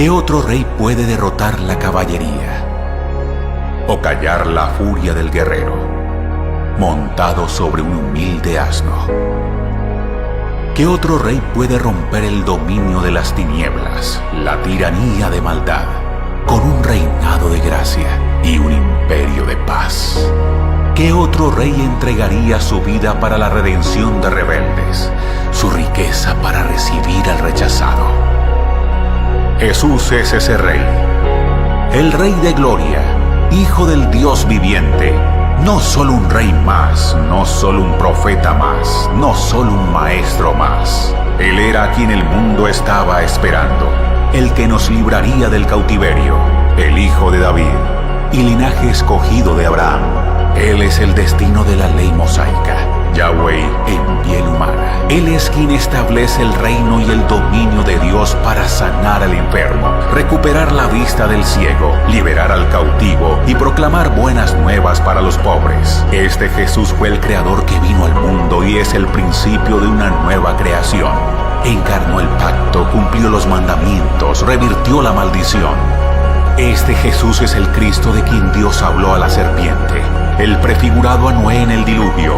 ¿Qué otro rey puede derrotar la caballería o callar la furia del guerrero montado sobre un humilde asno? ¿Qué otro rey puede romper el dominio de las tinieblas, la tiranía de maldad, con un reinado de gracia y un imperio de paz? ¿Qué otro rey entregaría su vida para la redención de rebeldes, su riqueza para recibir al rechazado? Jesús es ese rey, el Rey de gloria, Hijo del Dios viviente, no solo un rey más, no solo un profeta más, no solo un maestro más. Él era a quien el mundo estaba esperando, el que nos libraría del cautiverio, el Hijo de David y linaje escogido de Abraham. Él es el destino de la ley mosaica, Yahweh en piel humana. Él es quien establece el reino y el dominio de Dios para sanar al enfermo, recuperar la vista del ciego, liberar al cautivo y proclamar buenas nuevas para los pobres. Este Jesús fue el creador que vino al mundo y es el principio de una nueva creación. Encarnó el pacto, cumplió los mandamientos, revirtió la maldición. Este Jesús es el Cristo de quien Dios habló a la serpiente, el prefigurado a Noé en el diluvio,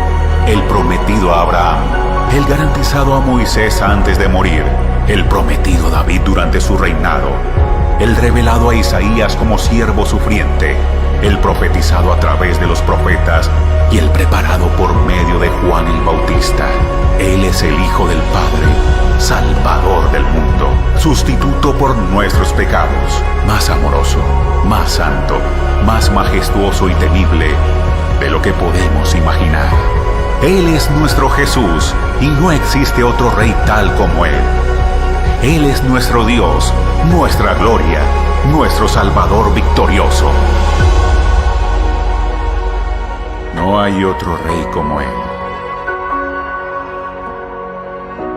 el prometido a Abraham, el garantizado a Moisés antes de morir, el prometido a David durante su reinado, el revelado a Isaías como siervo sufriente, el profetizado a través de los profetas y el preparado por medio de Juan el Bautista. Él es el Hijo del Padre, Salvador del mundo, sustituto por nuestros pecados, más amoroso, más santo, más majestuoso y temible de lo que podemos imaginar. Él es nuestro Jesús y no existe otro rey tal como Él. Él es nuestro Dios, nuestra gloria, nuestro Salvador victorioso. No hay otro rey como Él.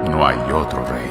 No hay otro rey.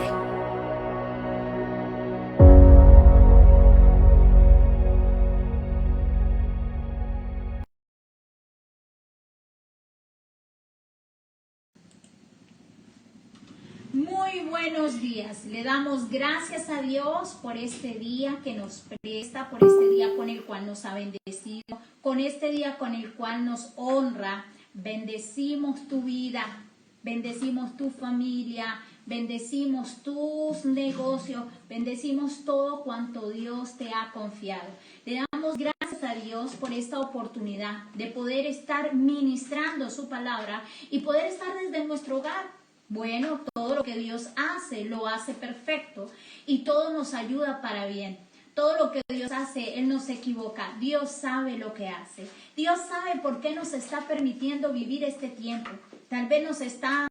Muy buenos días. Le damos gracias a Dios por este día que nos presta, por este día con el cual nos ha bendecido, con este día con el cual nos honra. Bendecimos tu vida, bendecimos tu familia, bendecimos tus negocios, bendecimos todo cuanto Dios te ha confiado. Le damos gracias a Dios por esta oportunidad de poder estar ministrando su palabra y poder estar desde nuestro hogar. Bueno, todo lo que Dios hace, lo hace perfecto y todo nos ayuda para bien. Todo lo que Dios hace, Él no se equivoca. Dios sabe lo que hace. Dios sabe por qué nos está permitiendo vivir este tiempo. Tal vez nos está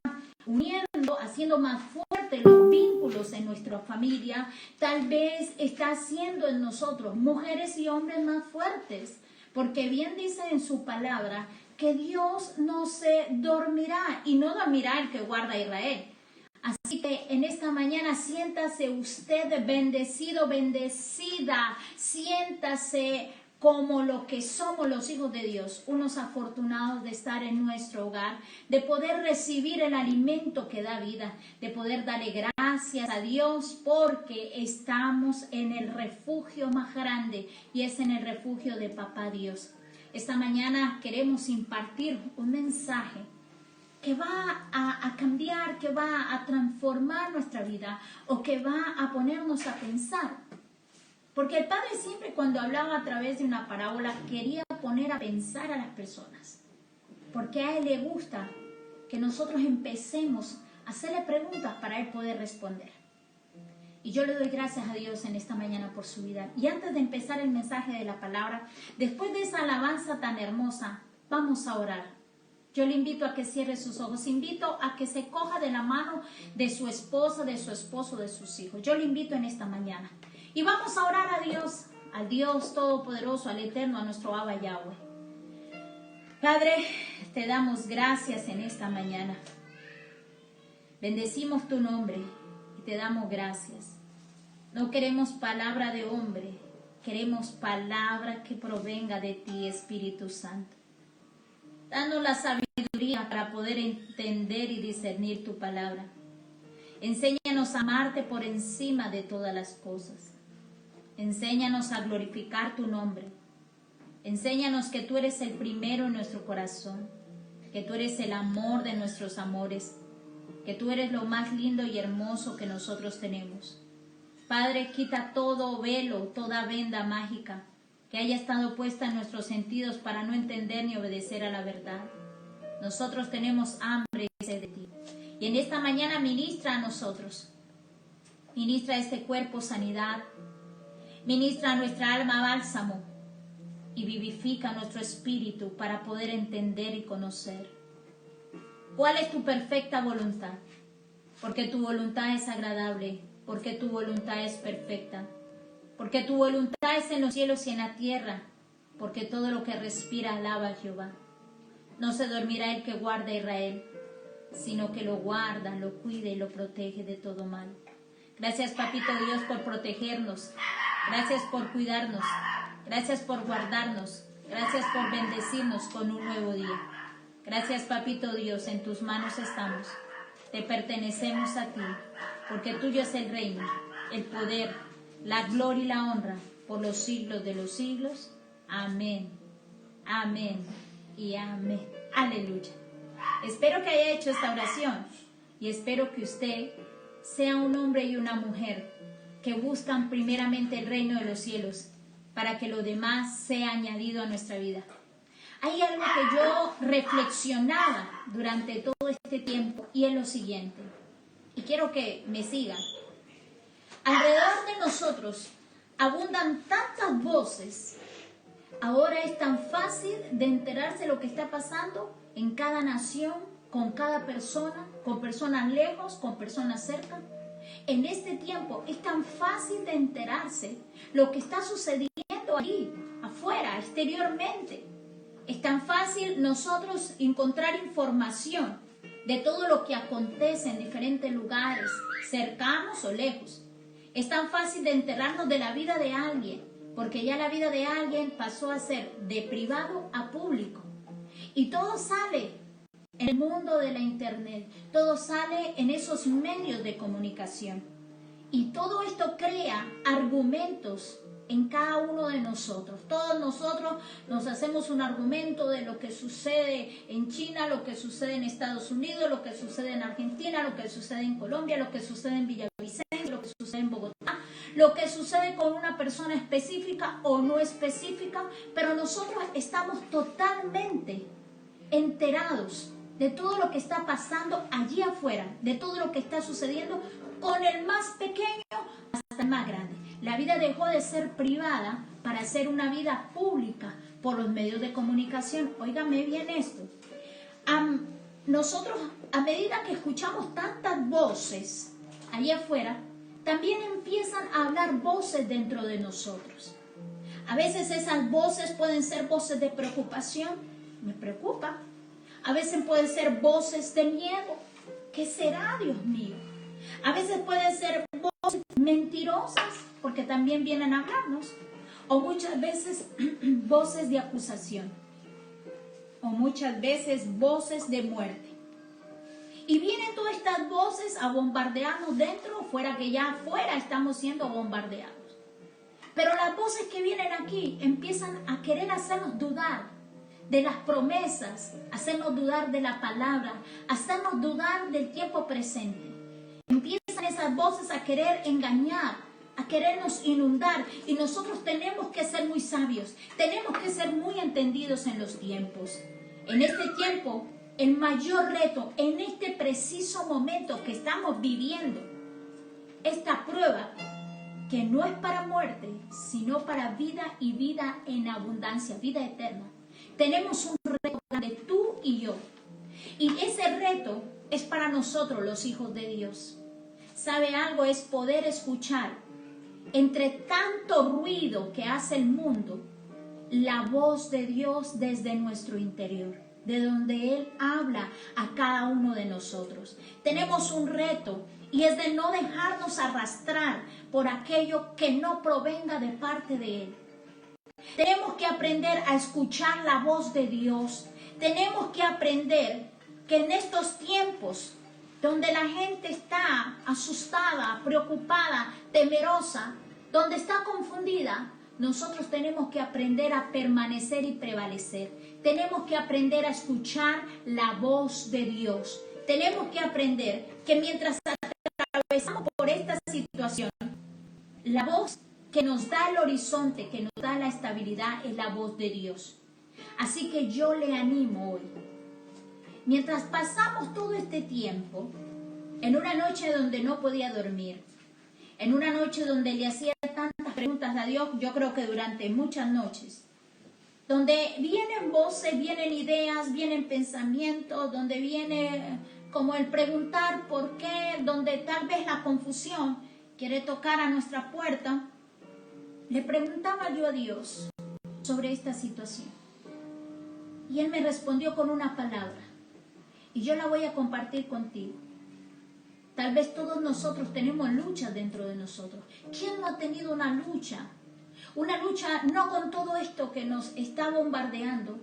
uniendo, haciendo más fuertes los vínculos en nuestra familia. Tal vez está haciendo en nosotros mujeres y hombres más fuertes. Porque bien dice en su palabra que Dios no se dormirá y no dormirá el que guarda a Israel. Así que en esta mañana siéntase usted bendecido, bendecida, siéntase como lo que somos los hijos de Dios, unos afortunados de estar en nuestro hogar, de poder recibir el alimento que da vida, de poder darle gracias a Dios porque estamos en el refugio más grande y es en el refugio de Papá Dios. Esta mañana queremos impartir un mensaje que va a cambiar, que va a transformar nuestra vida o que va a ponernos a pensar. Porque el Padre siempre cuando hablaba a través de una parábola quería poner a pensar a las personas. Porque a Él le gusta que nosotros empecemos a hacerle preguntas para Él poder responder. Y yo le doy gracias a Dios en esta mañana por su vida. Y antes de empezar el mensaje de la palabra, después de esa alabanza tan hermosa, vamos a orar. Yo le invito a que cierre sus ojos, invito a que se coja de la mano de su esposa, de su esposo, de sus hijos. Yo le invito en esta mañana. Y vamos a orar a Dios, al Dios Todopoderoso, al Eterno, a nuestro Abba Yahweh. Padre, te damos gracias en esta mañana. Bendecimos tu nombre y te damos gracias. No queremos palabra de hombre, queremos palabra que provenga de ti, Espíritu Santo. Danos la sabiduría para poder entender y discernir tu palabra. Enséñanos a amarte por encima de todas las cosas. Enséñanos a glorificar tu nombre. Enséñanos que tú eres el primero en nuestro corazón, que tú eres el amor de nuestros amores, que tú eres lo más lindo y hermoso que nosotros tenemos. Padre, quita todo velo, toda venda mágica que haya estado puesta en nuestros sentidos para no entender ni obedecer a la verdad. Nosotros tenemos hambre y sed de ti. Y en esta mañana ministra a nosotros. Ministra a este cuerpo sanidad. Ministra a nuestra alma bálsamo y vivifica nuestro espíritu para poder entender y conocer. ¿Cuál es tu perfecta voluntad? Porque tu voluntad es agradable, porque tu voluntad es perfecta, porque tu voluntad es en los cielos y en la tierra, porque todo lo que respira alaba a Jehová. No se dormirá el que guarda a Israel, sino que lo guarda, lo cuida y lo protege de todo mal. Gracias, Papito Dios, por protegernos. Gracias por cuidarnos, gracias por guardarnos, gracias por bendecirnos con un nuevo día. Gracias, Papito Dios, en tus manos estamos. Te pertenecemos a ti, porque tuyo es el reino, el poder, la gloria y la honra por los siglos de los siglos. Amén, amén y amén. Aleluya. Espero que haya hecho esta oración y espero que usted sea un hombre y una mujer que buscan primeramente el reino de los cielos para que lo demás sea añadido a nuestra vida. Hay algo que yo reflexionaba durante todo este tiempo y es lo siguiente, y quiero que me sigan. Alrededor de nosotros abundan tantas voces. Ahora es tan fácil de enterarse de lo que está pasando en cada nación, con cada persona, con personas lejos, con personas cerca. En este tiempo es tan fácil de enterarse lo que está sucediendo allí, afuera, exteriormente. Es tan fácil nosotros encontrar información de todo lo que acontece en diferentes lugares, cercanos o lejos. Es tan fácil de enterarnos de la vida de alguien, porque ya la vida de alguien pasó a ser de privado a público. Y todo sale en el mundo de la internet, todo sale en esos medios de comunicación. Y todo esto crea argumentos en cada uno de nosotros. Todos nosotros nos hacemos un argumento de lo que sucede en China, lo que sucede en Estados Unidos, lo que sucede en Argentina, lo que sucede en Colombia, lo que sucede en Villavicencio, lo que sucede en Bogotá, lo que sucede con una persona específica o no específica, pero nosotros estamos totalmente enterados de todo lo que está pasando allí afuera, de todo lo que está sucediendo con el más pequeño hasta el más grande. La vida dejó de ser privada para ser una vida pública por los medios de comunicación. Óigame bien esto. Nosotros, a medida que escuchamos tantas voces allí afuera, también empiezan a hablar voces dentro de nosotros. A veces esas voces pueden ser voces de preocupación, me preocupa. A veces pueden ser voces de miedo. ¿Qué será, Dios mío? A veces pueden ser voces mentirosas, porque también vienen a hablarnos. O muchas veces voces de acusación. O muchas veces voces de muerte. Y vienen todas estas voces a bombardearnos dentro o fuera, que ya afuera estamos siendo bombardeados. Pero las voces que vienen aquí empiezan a querer hacernos dudar de las promesas, hacernos dudar de la palabra, hacernos dudar del tiempo presente. Empiezan esas voces a querer engañar, a querernos inundar, y nosotros tenemos que ser muy sabios, tenemos que ser muy entendidos en los tiempos. En este tiempo, el mayor reto, en este preciso momento que estamos viviendo, esta prueba, que no es para muerte, sino para vida y vida en abundancia, vida eterna. Tenemos un reto grande, tú y yo. Y ese reto es para nosotros, los hijos de Dios. ¿Sabe algo? Es poder escuchar, entre tanto ruido que hace el mundo, la voz de Dios desde nuestro interior, de donde Él habla a cada uno de nosotros. Tenemos un reto, y es de no dejarnos arrastrar por aquello que no provenga de parte de Él. Tenemos que aprender a escuchar la voz de Dios. Tenemos que aprender que en estos tiempos donde la gente está asustada, preocupada, temerosa, donde está confundida, nosotros tenemos que aprender a permanecer y prevalecer. Tenemos que aprender a escuchar la voz de Dios. Tenemos que aprender que mientras atravesamos por esta situación, la voz que nos da el horizonte, que nos da la estabilidad, es la voz de Dios. Así que yo le animo hoy. Mientras pasamos todo este tiempo, en una noche donde no podía dormir, en una noche donde le hacía tantas preguntas a Dios, yo creo que durante muchas noches, donde vienen voces, vienen ideas, vienen pensamientos, donde viene como el preguntar por qué, donde tal vez la confusión quiere tocar a nuestra puerta, le preguntaba yo a Dios sobre esta situación. Y Él me respondió con una palabra, y yo la voy a compartir contigo. Tal vez todos nosotros tenemos luchas dentro de nosotros. ¿Quién no ha tenido una lucha? Una lucha no con todo esto que nos está bombardeando,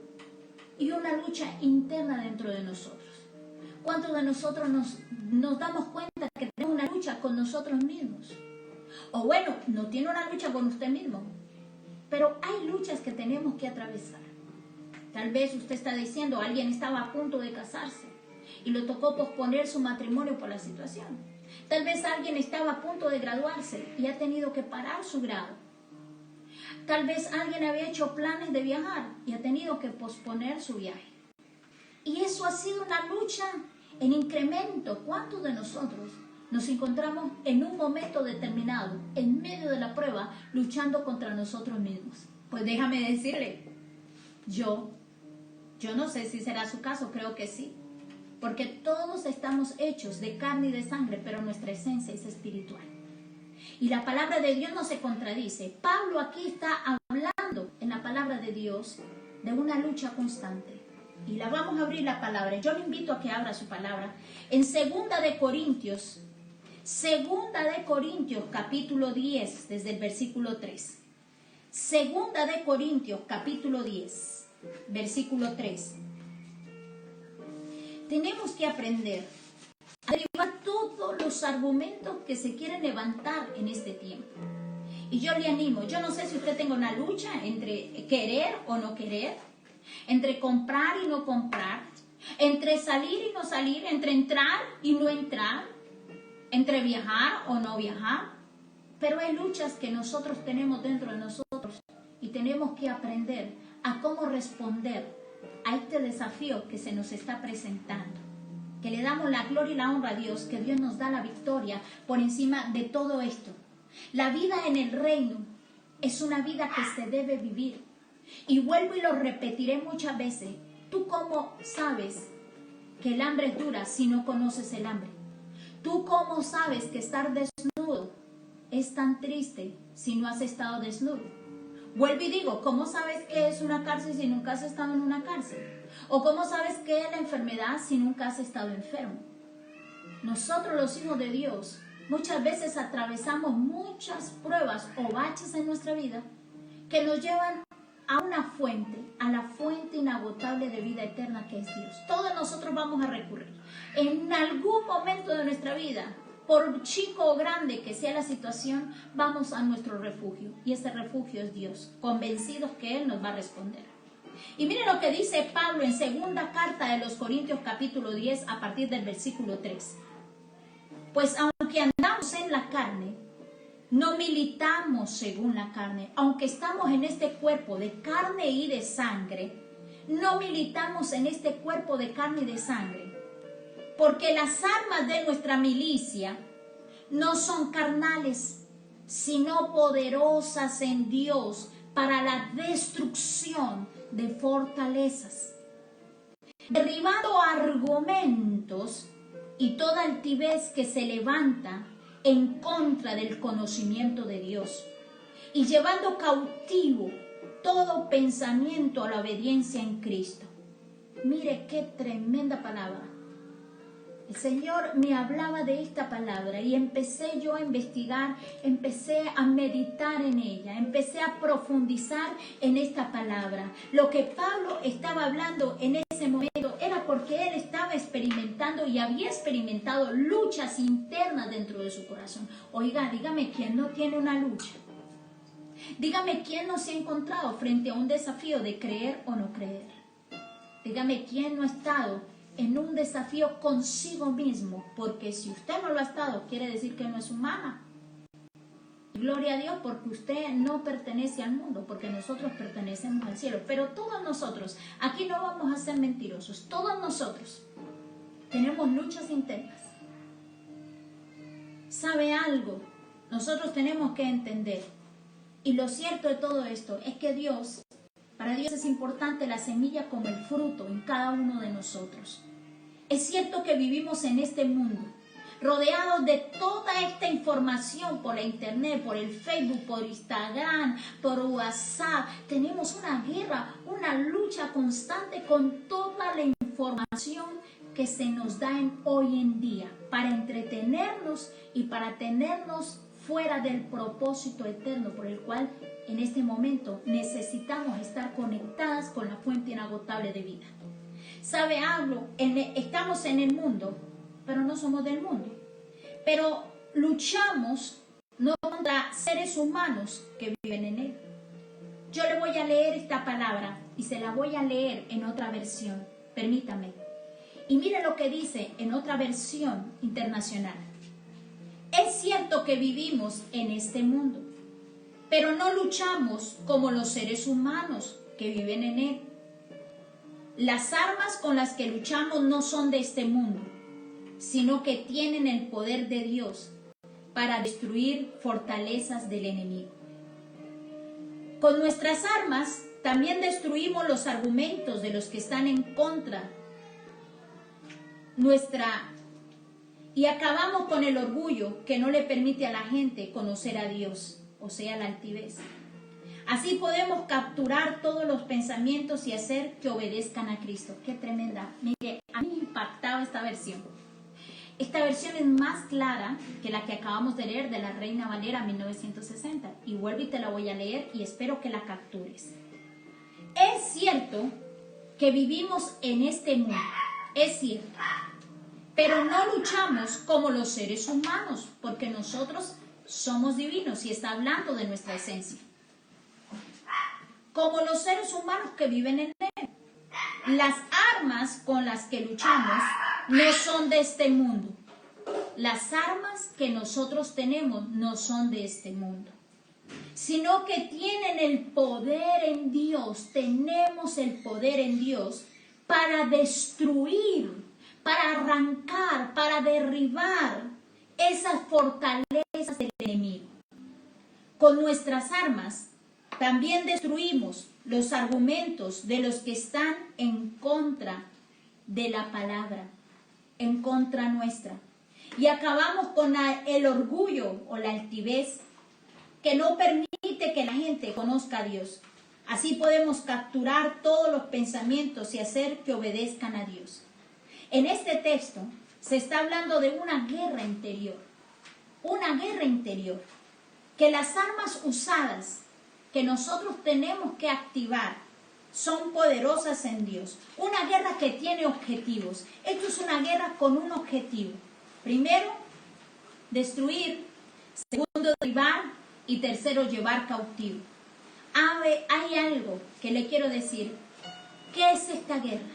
y una lucha interna dentro de nosotros. ¿Cuántos de nosotros nos damos cuenta que tenemos una lucha con nosotros mismos? O bueno, no tiene una lucha con usted mismo, pero hay luchas que tenemos que atravesar. Tal vez usted está diciendo, alguien estaba a punto de casarse y le tocó posponer su matrimonio por la situación. Tal vez alguien estaba a punto de graduarse y ha tenido que parar su grado. Tal vez alguien había hecho planes de viajar y ha tenido que posponer su viaje. Y eso ha sido una lucha en incremento. ¿Cuántos de nosotros nos encontramos en un momento determinado, en medio de la prueba, luchando contra nosotros mismos? Pues déjame decirle, yo no sé si será su caso, creo que sí. Porque todos estamos hechos de carne y de sangre, pero nuestra esencia es espiritual. Y la palabra de Dios no se contradice. Pablo aquí está hablando en la palabra de Dios de una lucha constante. Y la vamos a abrir la palabra. Yo le invito a que abra su palabra. En Segunda de Corintios capítulo 10, desde el versículo 3. Segunda de Corintios capítulo 10, versículo 3. Tenemos que aprender a derivar todos los argumentos que se quieren levantar en este tiempo. Y yo le animo, yo no sé si usted tenga una lucha entre querer o no querer, entre comprar y no comprar, entre salir y no salir, entre entrar y no entrar, entre viajar o no viajar. Pero hay luchas que nosotros tenemos dentro de nosotros y tenemos que aprender a cómo responder a este desafío que se nos está presentando. Que le damos la gloria y la honra a Dios, que Dios nos da la victoria por encima de todo esto. La vida en el reino es una vida que se debe vivir. Y vuelvo y lo repetiré muchas veces. ¿Tú cómo sabes que el hambre es dura si no conoces el hambre? ¿Tú cómo sabes que estar desnudo es tan triste si no has estado desnudo? Vuelvo y digo, ¿cómo sabes que es una cárcel si nunca has estado en una cárcel? ¿O cómo sabes qué es la enfermedad si nunca has estado enfermo? Nosotros, los hijos de Dios, muchas veces atravesamos muchas pruebas o baches en nuestra vida que nos llevan a una fuente, a la fuente inagotable de vida eterna que es Dios. Todos nosotros vamos a recurrir en algún momento de nuestra vida, por chico o grande que sea la situación, vamos a nuestro refugio, y ese refugio es Dios, convencidos que Él nos va a responder. Y miren lo que dice Pablo en segunda carta de los Corintios capítulo 10 a partir del versículo 3. Pues aunque andamos en la carne, no militamos según la carne. Aunque estamos en este cuerpo de carne y de sangre, no militamos en este cuerpo de carne y de sangre. Porque las armas de nuestra milicia no son carnales, sino poderosas en Dios para la destrucción de fortalezas, derribando argumentos y toda altivez que se levanta en contra del conocimiento de Dios, y llevando cautivo todo pensamiento a la obediencia en Cristo. Mire qué tremenda palabra. El Señor me hablaba de esta palabra y empecé yo a investigar, empecé a meditar en ella, empecé a profundizar en esta palabra. Lo que Pablo estaba hablando en ese momento era porque él estaba experimentando y había experimentado luchas internas dentro de su corazón. Oiga, dígame quién no tiene una lucha. Dígame quién no se ha encontrado frente a un desafío de creer o no creer. Dígame quién no ha estado en un desafío consigo mismo, porque si usted no lo ha estado, quiere decir que no es humana. Gloria a Dios, porque usted no pertenece al mundo, porque nosotros pertenecemos al cielo. Pero todos nosotros, aquí no vamos a ser mentirosos, todos nosotros tenemos luchas internas. ¿Sabe algo? Nosotros tenemos que entender, y lo cierto de todo esto es que Dios, para Dios es importante la semilla como el fruto en cada uno de nosotros. Es cierto que vivimos en este mundo, rodeados de toda esta información por la internet, por el Facebook, por Instagram, por WhatsApp. Tenemos una guerra, una lucha constante con toda la información que se nos da hoy en día para entretenernos y para tenernos fuera del propósito eterno por el cual en este momento necesitamos estar conectadas con la fuente inagotable de vida. ¿Sabe algo? Estamos en el mundo, pero no somos del mundo. Pero luchamos no contra seres humanos que viven en él. Yo le voy a leer esta palabra y se la voy a leer en otra versión. Permítame. Y mire lo que dice en otra versión internacional. Es cierto que vivimos en este mundo, pero no luchamos como los seres humanos que viven en él. Las armas con las que luchamos no son de este mundo, sino que tienen el poder de Dios para destruir fortalezas del enemigo. Con nuestras armas también destruimos los argumentos de los que están en contra nuestra y acabamos con el orgullo que no le permite a la gente conocer a Dios, o sea, la altivez. Así podemos capturar todos los pensamientos y hacer que obedezcan a Cristo. ¡Qué tremenda! Mire, a mí me impactaba esta versión. Esta versión es más clara que la que acabamos de leer de la Reina Valera 1960. Y vuelvo y te la voy a leer y espero que la captures. Es cierto que vivimos en este mundo, es cierto. Pero no luchamos como los seres humanos, porque nosotros somos divinos y está hablando de nuestra esencia. Como los seres humanos que viven en él. Las armas con las que luchamos no son de este mundo. Las armas que nosotros tenemos no son de este mundo, sino que tienen el poder en Dios. Tenemos el poder en Dios para destruir, para arrancar, para derribar esas fortalezas del enemigo. Con nuestras armas también destruimos los argumentos de los que están en contra de la palabra, en contra nuestra. Y acabamos con el orgullo o la altivez que no permite que la gente conozca a Dios. Así podemos capturar todos los pensamientos y hacer que obedezcan a Dios. En este texto se está hablando de una guerra interior, que las armas usadas que nosotros tenemos que activar son poderosas en Dios. Una guerra que tiene objetivos. Esto es una guerra con un objetivo. Primero, destruir. Segundo, derribar. Y tercero, llevar cautivo. Hay algo que le quiero decir. ¿Qué es esta guerra?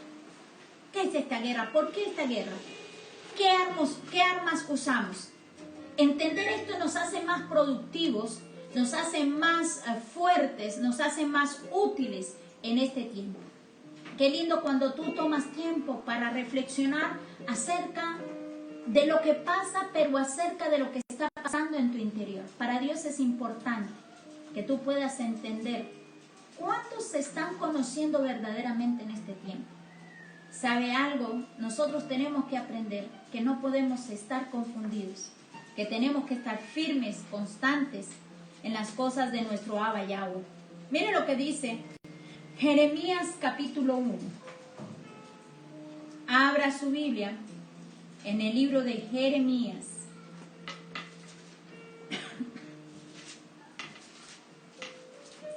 ¿Qué es esta guerra? ¿Por qué esta guerra? ¿Qué armas usamos? Entender esto nos hace más productivos, nos hace más fuertes, nos hace más útiles en este tiempo. Qué lindo cuando tú tomas tiempo para reflexionar acerca de lo que pasa, pero acerca de lo que está pasando en tu interior. Para Dios es importante que tú puedas entender cuántos se están conociendo verdaderamente en este tiempo. ¿Sabe algo? Nosotros tenemos que aprender que no podemos estar confundidos, que tenemos que estar firmes, constantes en las cosas de nuestro Abba Yahweh. Mire lo que dice Jeremías capítulo 1. Abra su Biblia en el libro de Jeremías.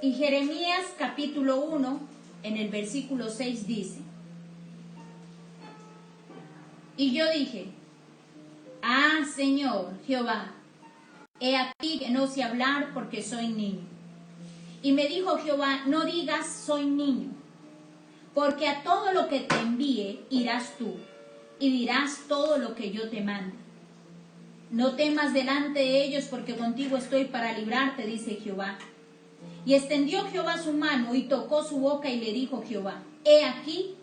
Y Jeremías capítulo 1 en el versículo 6 dice: y yo dije, Señor Jehová, he aquí que no sé hablar porque soy niño. Y me dijo Jehová, no digas soy niño, porque a todo lo que te envíe irás tú, y dirás todo lo que yo te mande. No temas delante de ellos, porque contigo estoy para librarte, dice Jehová. Y extendió Jehová su mano y tocó su boca y le dijo Jehová, he aquí,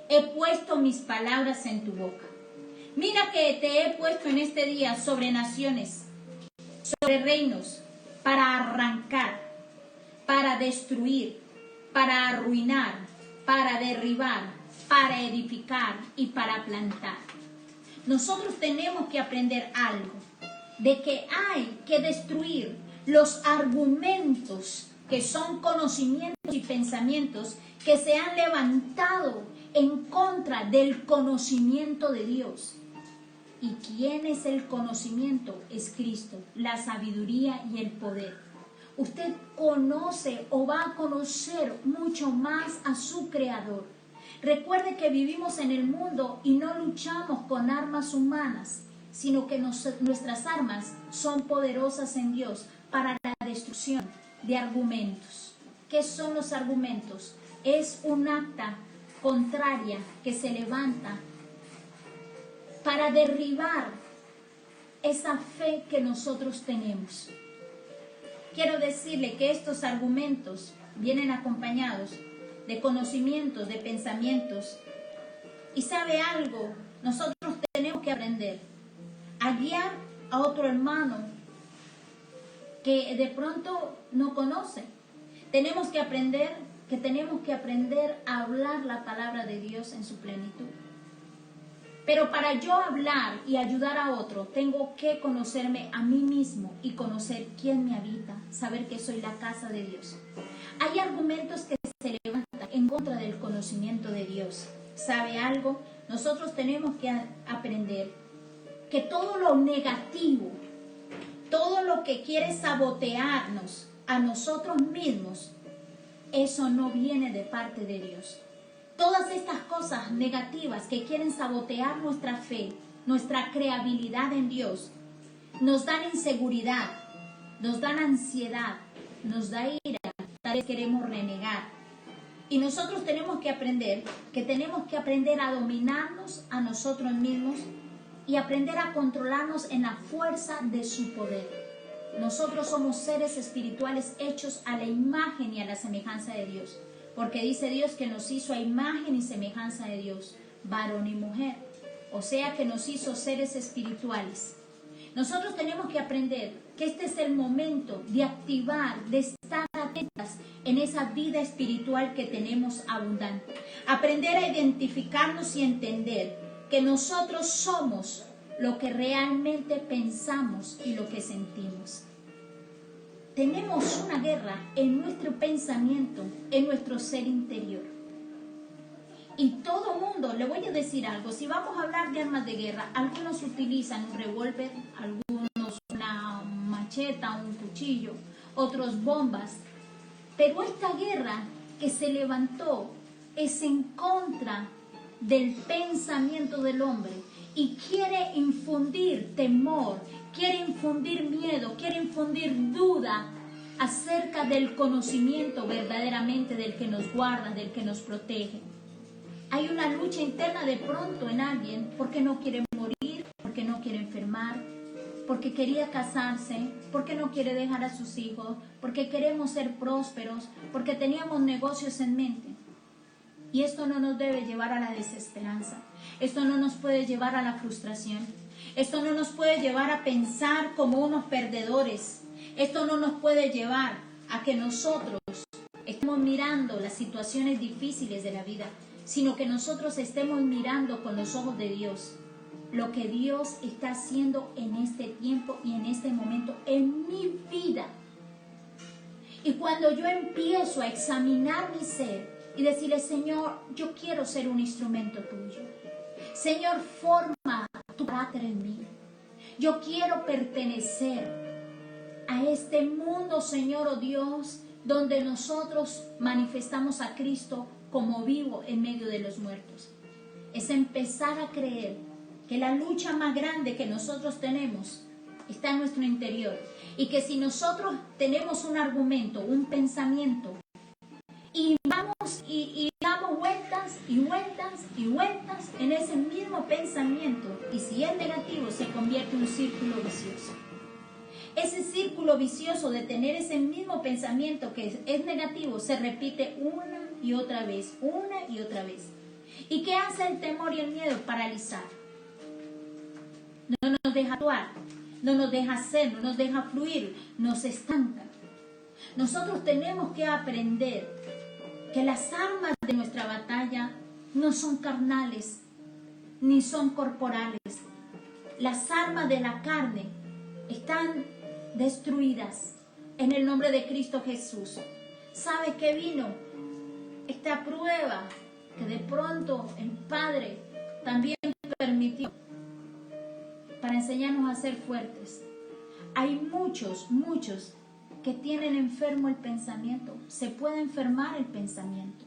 he puesto mis palabras en tu boca. Mira que te he puesto en este día sobre naciones, sobre reinos, para arrancar, para destruir, para arruinar, para derribar, para edificar y para plantar. Nosotros tenemos que aprender algo, de que hay que destruir los argumentos que son conocimientos y pensamientos que se han levantado en contra del conocimiento de Dios. ¿Y quién es el conocimiento? Es Cristo, la sabiduría y el poder. Usted conoce o va a conocer mucho más a su Creador. Recuerde que vivimos en el mundo y no luchamos con armas humanas, sino que nuestras armas son poderosas en Dios para la destrucción de argumentos. ¿Qué son los argumentos? Es un acta contraria que se levanta para derribar esa fe que nosotros tenemos. Quiero decirle que estos argumentos vienen acompañados de conocimientos, de pensamientos. Y sabe algo, nosotros tenemos que aprender a guiar a otro hermano que de pronto no conoce. Tenemos que aprender a hablar la palabra de Dios en su plenitud. Pero para yo hablar y ayudar a otro, tengo que conocerme a mí mismo y conocer quién me habita, saber que soy la casa de Dios. Hay argumentos que se levantan en contra del conocimiento de Dios. ¿Sabe algo? Nosotros tenemos que aprender que todo lo negativo, todo lo que quiere sabotearnos a nosotros mismos, eso no viene de parte de Dios. Todas estas cosas negativas que quieren sabotear nuestra fe, nuestra creabilidad en Dios, nos dan inseguridad, nos dan ansiedad, nos da ira, tal vez queremos renegar. Y nosotros tenemos que aprender a dominarnos a nosotros mismos y aprender a controlarnos en la fuerza de su poder. Nosotros somos seres espirituales hechos a la imagen y a la semejanza de Dios. Porque dice Dios que nos hizo a imagen y semejanza de Dios, varón y mujer. O sea que nos hizo seres espirituales. Nosotros tenemos que aprender que este es el momento de activar, de estar atentas en esa vida espiritual que tenemos abundante. Aprender a identificarnos y entender que nosotros somos lo que realmente pensamos y lo que sentimos. tenemos una guerra en nuestro pensamiento, en nuestro ser interior. Y todo mundo, le voy a decir algo, si vamos a hablar de armas de guerra, algunos utilizan un revólver, algunos una macheta, un cuchillo, otros bombas. Pero esta guerra que se levantó es en contra del pensamiento del hombre y quiere infundir temor, quiere infundir miedo, quiere infundir duda acerca del conocimiento verdaderamente del que nos guarda, del que nos protege. Hay una lucha interna de pronto en alguien porque no quiere morir, porque no quiere enfermar, porque quería casarse, porque no quiere dejar a sus hijos, porque queremos ser prósperos, porque teníamos negocios en mente. Y esto no nos debe llevar a la desesperanza. Esto no nos puede llevar a la frustración. Esto no nos puede llevar a pensar como unos perdedores. Esto no nos puede llevar a que nosotros estemos mirando las situaciones difíciles de la vida, sino que nosotros estemos mirando con los ojos de Dios lo que Dios está haciendo en este tiempo y en este momento en mi vida. Y cuando yo empiezo a examinar mi ser y decirle, Señor, yo quiero ser un instrumento tuyo. Señor, forma tu carácter en mí. Yo quiero pertenecer a este mundo, Señor, oh Dios, donde nosotros manifestamos a Cristo como vivo en medio de los muertos. Es empezar a creer que la lucha más grande que nosotros tenemos está en nuestro interior y que si nosotros tenemos un argumento, un pensamiento y vamos y damos vueltas y vueltas y vueltas en ese mismo pensamiento, y si es negativo se convierte en un círculo vicioso. Ese círculo vicioso de tener ese mismo pensamiento que es negativo se repite una y otra vez, una y otra vez. ¿Y qué hace el temor y el miedo? Paralizar. No nos deja actuar, no nos deja hacer, no nos deja fluir, nos estanca. Nosotros tenemos que aprender que las armas de nuestra batalla no son carnales, ni son corporales. Las armas de la carne están destruidas en el nombre de Cristo Jesús. ¿Sabe qué vino? Esta prueba que de pronto el Padre también permitió para enseñarnos a ser fuertes. Hay muchos que tienen enfermo el pensamiento. Se puede enfermar el pensamiento.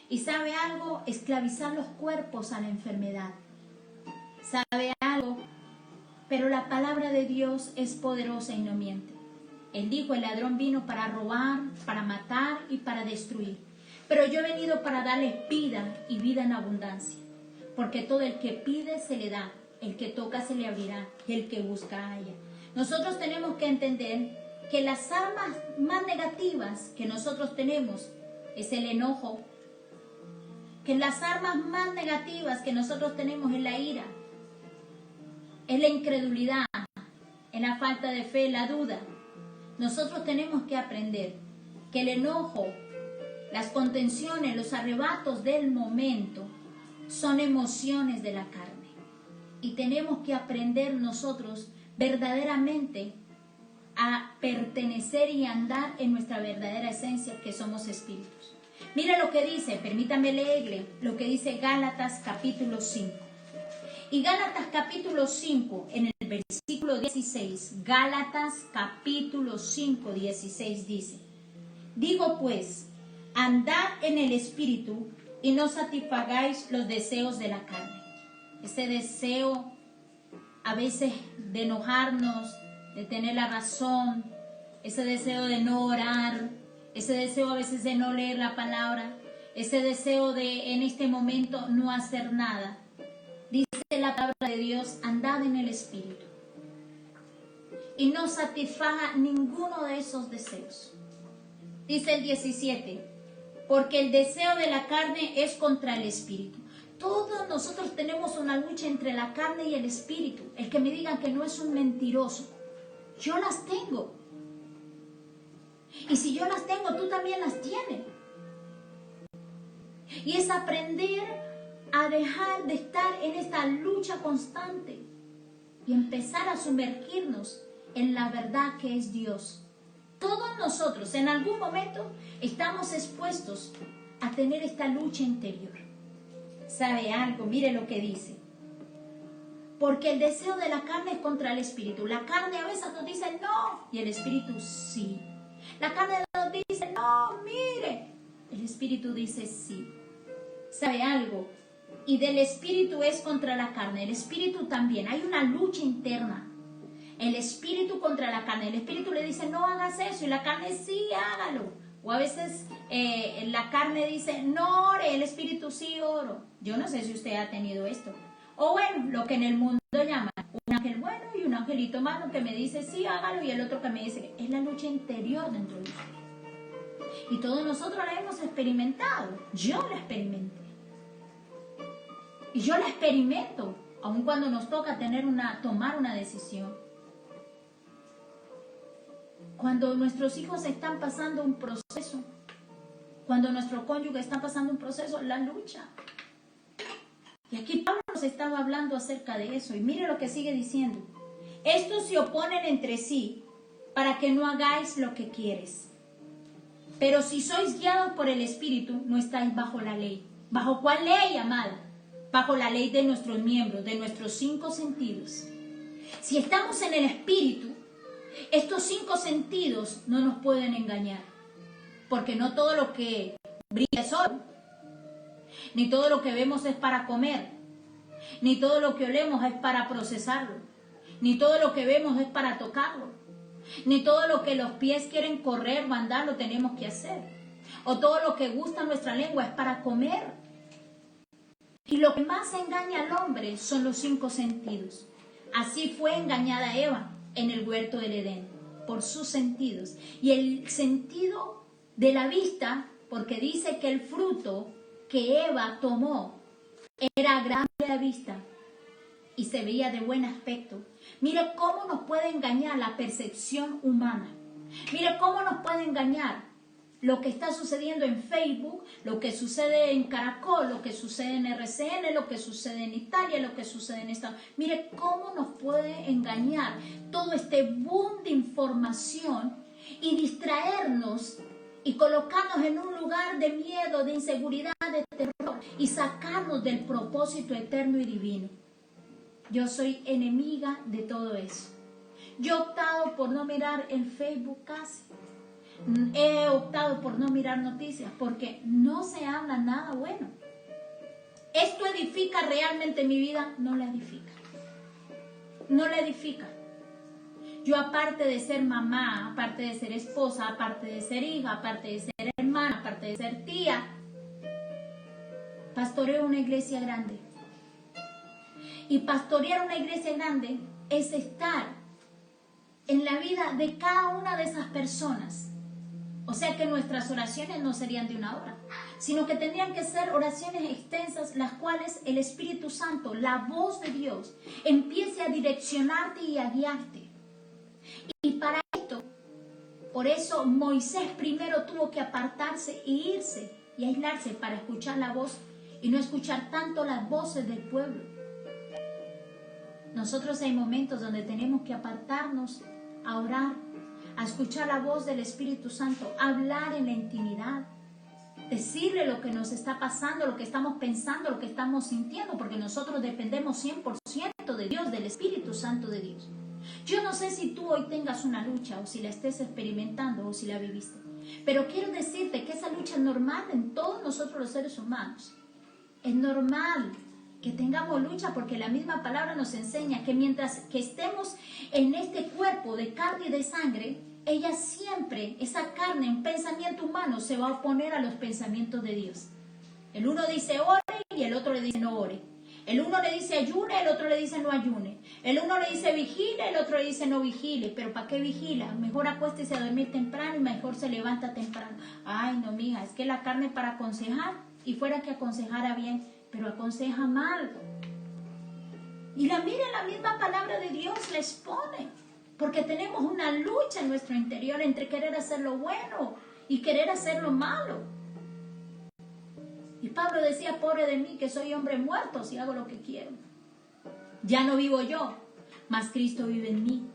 ¿Y sabe algo? Esclavizar los cuerpos a la enfermedad. ¿Sabe algo? Pero la palabra de Dios es poderosa y no miente. Él dijo, el ladrón vino para robar, para matar y para destruir. Pero yo he venido para darles vida y vida en abundancia. Porque todo el que pide se le da, el que toca se le abrirá y el que busca halla. Nosotros tenemos que entender que las armas más negativas que nosotros tenemos es el enojo, que las armas más negativas que nosotros tenemos es la ira, es la incredulidad, es la falta de fe, la duda. Nosotros tenemos que aprender que el enojo, las contenciones, los arrebatos del momento son emociones de la carne. Y tenemos que aprender nosotros verdaderamente a pertenecer y andar en nuestra verdadera esencia, que somos espíritus. Mira lo que dice, permítame leerle lo que dice Gálatas capítulo 5. Y Gálatas capítulo 5, en el versículo 16, Gálatas capítulo 5, 16 dice, digo pues, andad en el espíritu y no satisfagáis los deseos de la carne. Ese deseo a veces de enojarnos, de tener la razón, ese deseo de no orar, ese deseo a veces de no leer la palabra, ese deseo de en este momento no hacer nada. Dice la palabra de Dios, andad en el espíritu y no satisfaga ninguno de esos deseos. Dice el 17, porque el deseo de la carne es contra el espíritu. Todos nosotros tenemos una lucha entre la carne y el espíritu. El que me digan que no es un mentiroso. Yo las tengo. Y si yo las tengo, tú también las tienes. Y es aprender a dejar de estar en esta lucha constante y empezar a sumergirnos en la verdad que es Dios. Todos nosotros en algún momento estamos expuestos a tener esta lucha interior. ¿Sabe algo? Mire lo que dice. Porque el deseo de la carne es contra el espíritu. La carne a veces nos dice no y el espíritu sí. La carne nos dice no, mire. El espíritu dice sí. ¿Sabe algo? Y del espíritu es contra la carne. El espíritu también. Hay una lucha interna. El espíritu contra la carne. El espíritu le dice no hagas eso y la carne sí, hágalo. O a veces la carne dice no ore, el espíritu sí oro. Yo no sé si usted ha tenido esto. O bueno, lo que en el mundo llaman un ángel bueno y un angelito malo que me dice sí, hágalo, y el otro que me dice, es la lucha interior dentro de usted. Y todos nosotros la hemos experimentado. Yo la experimenté. Y yo la experimento, aun cuando nos toca tomar una decisión. Cuando nuestros hijos están pasando un proceso, cuando nuestro cónyuge está pasando un proceso, la lucha. Y aquí Pablo nos estaba hablando acerca de eso. Y mire lo que sigue diciendo. Estos se oponen entre sí para que no hagáis lo que quieres. Pero si sois guiados por el Espíritu, no estáis bajo la ley. ¿Bajo cuál ley, amada? Bajo la ley de nuestros miembros, de nuestros 5 sentidos. Si estamos en el Espíritu, estos 5 sentidos no nos pueden engañar. Porque no todo lo que brilla es oro. Ni todo lo que vemos es para comer, ni todo lo que olemos es para procesarlo, ni todo lo que vemos es para tocarlo, ni todo lo que los pies quieren correr o andar lo tenemos que hacer, o todo lo que gusta nuestra lengua es para comer. Y lo que más engaña al hombre son los 5 sentidos. Así fue engañada Eva en el huerto del Edén, por sus sentidos. Y el sentido de la vista, porque dice que el fruto que Eva tomó era agradable a la vista y se veía de buen aspecto. Mire cómo nos puede engañar la percepción humana. Mire cómo nos puede engañar lo que está sucediendo en Facebook, lo que sucede en Caracol, lo que sucede en RCN, lo que sucede en Italia, lo que sucede en Estados Unidos. Mire cómo nos puede engañar todo este boom de información y distraernos y colocarnos en un lugar de miedo, de inseguridad, de terror y sacarnos del propósito eterno y divino. Yo soy enemiga de todo eso. Yo he optado por no mirar el Facebook casi. He optado por no mirar noticias porque no se habla nada bueno. ¿Esto edifica realmente mi vida? No la edifica. No la edifica. Yo, aparte de ser mamá, aparte de ser esposa, aparte de ser hija, aparte de ser hermana, aparte de ser tía, pastoreo una iglesia grande. Y pastorear una iglesia grande es estar en la vida de cada una de esas personas. O sea que nuestras oraciones no serían de una hora, sino que tendrían que ser oraciones extensas, las cuales el Espíritu Santo, la voz de Dios, empiece a direccionarte y a guiarte. Y para esto, por eso Moisés primero tuvo que apartarse e irse y aislarse para escuchar la voz y no escuchar tanto las voces del pueblo. Nosotros hay momentos donde tenemos que apartarnos a orar, a escuchar la voz del Espíritu Santo, hablar en la intimidad, decirle lo que nos está pasando, lo que estamos pensando, lo que estamos sintiendo, porque nosotros dependemos 100% de Dios, del Espíritu Santo de Dios. Yo no sé si tú hoy tengas una lucha o si la estés experimentando o si la viviste, pero quiero decirte que esa lucha es normal en todos nosotros los seres humanos. Es normal que tengamos lucha porque la misma palabra nos enseña que mientras que estemos en este cuerpo de carne y de sangre, ella siempre, esa carne, un pensamiento humano, se va a oponer a los pensamientos de Dios. El uno dice ore y el otro le dice no ore. El uno le dice ayune, el otro le dice no ayune. El uno le dice vigile, el otro le dice no vigile. ¿Pero para qué vigila? Mejor acuéstese a dormir temprano y mejor se levanta temprano. Ay, no, mija, es que la carne es para aconsejar y fuera que aconsejara bien, pero aconseja mal. Y la misma palabra de Dios la expone, porque tenemos una lucha en nuestro interior entre querer hacer lo bueno y querer hacer lo malo. Y Pablo decía, pobre de mí, que soy hombre muerto si hago lo que quiero. Ya no vivo yo, mas Cristo vive en mí.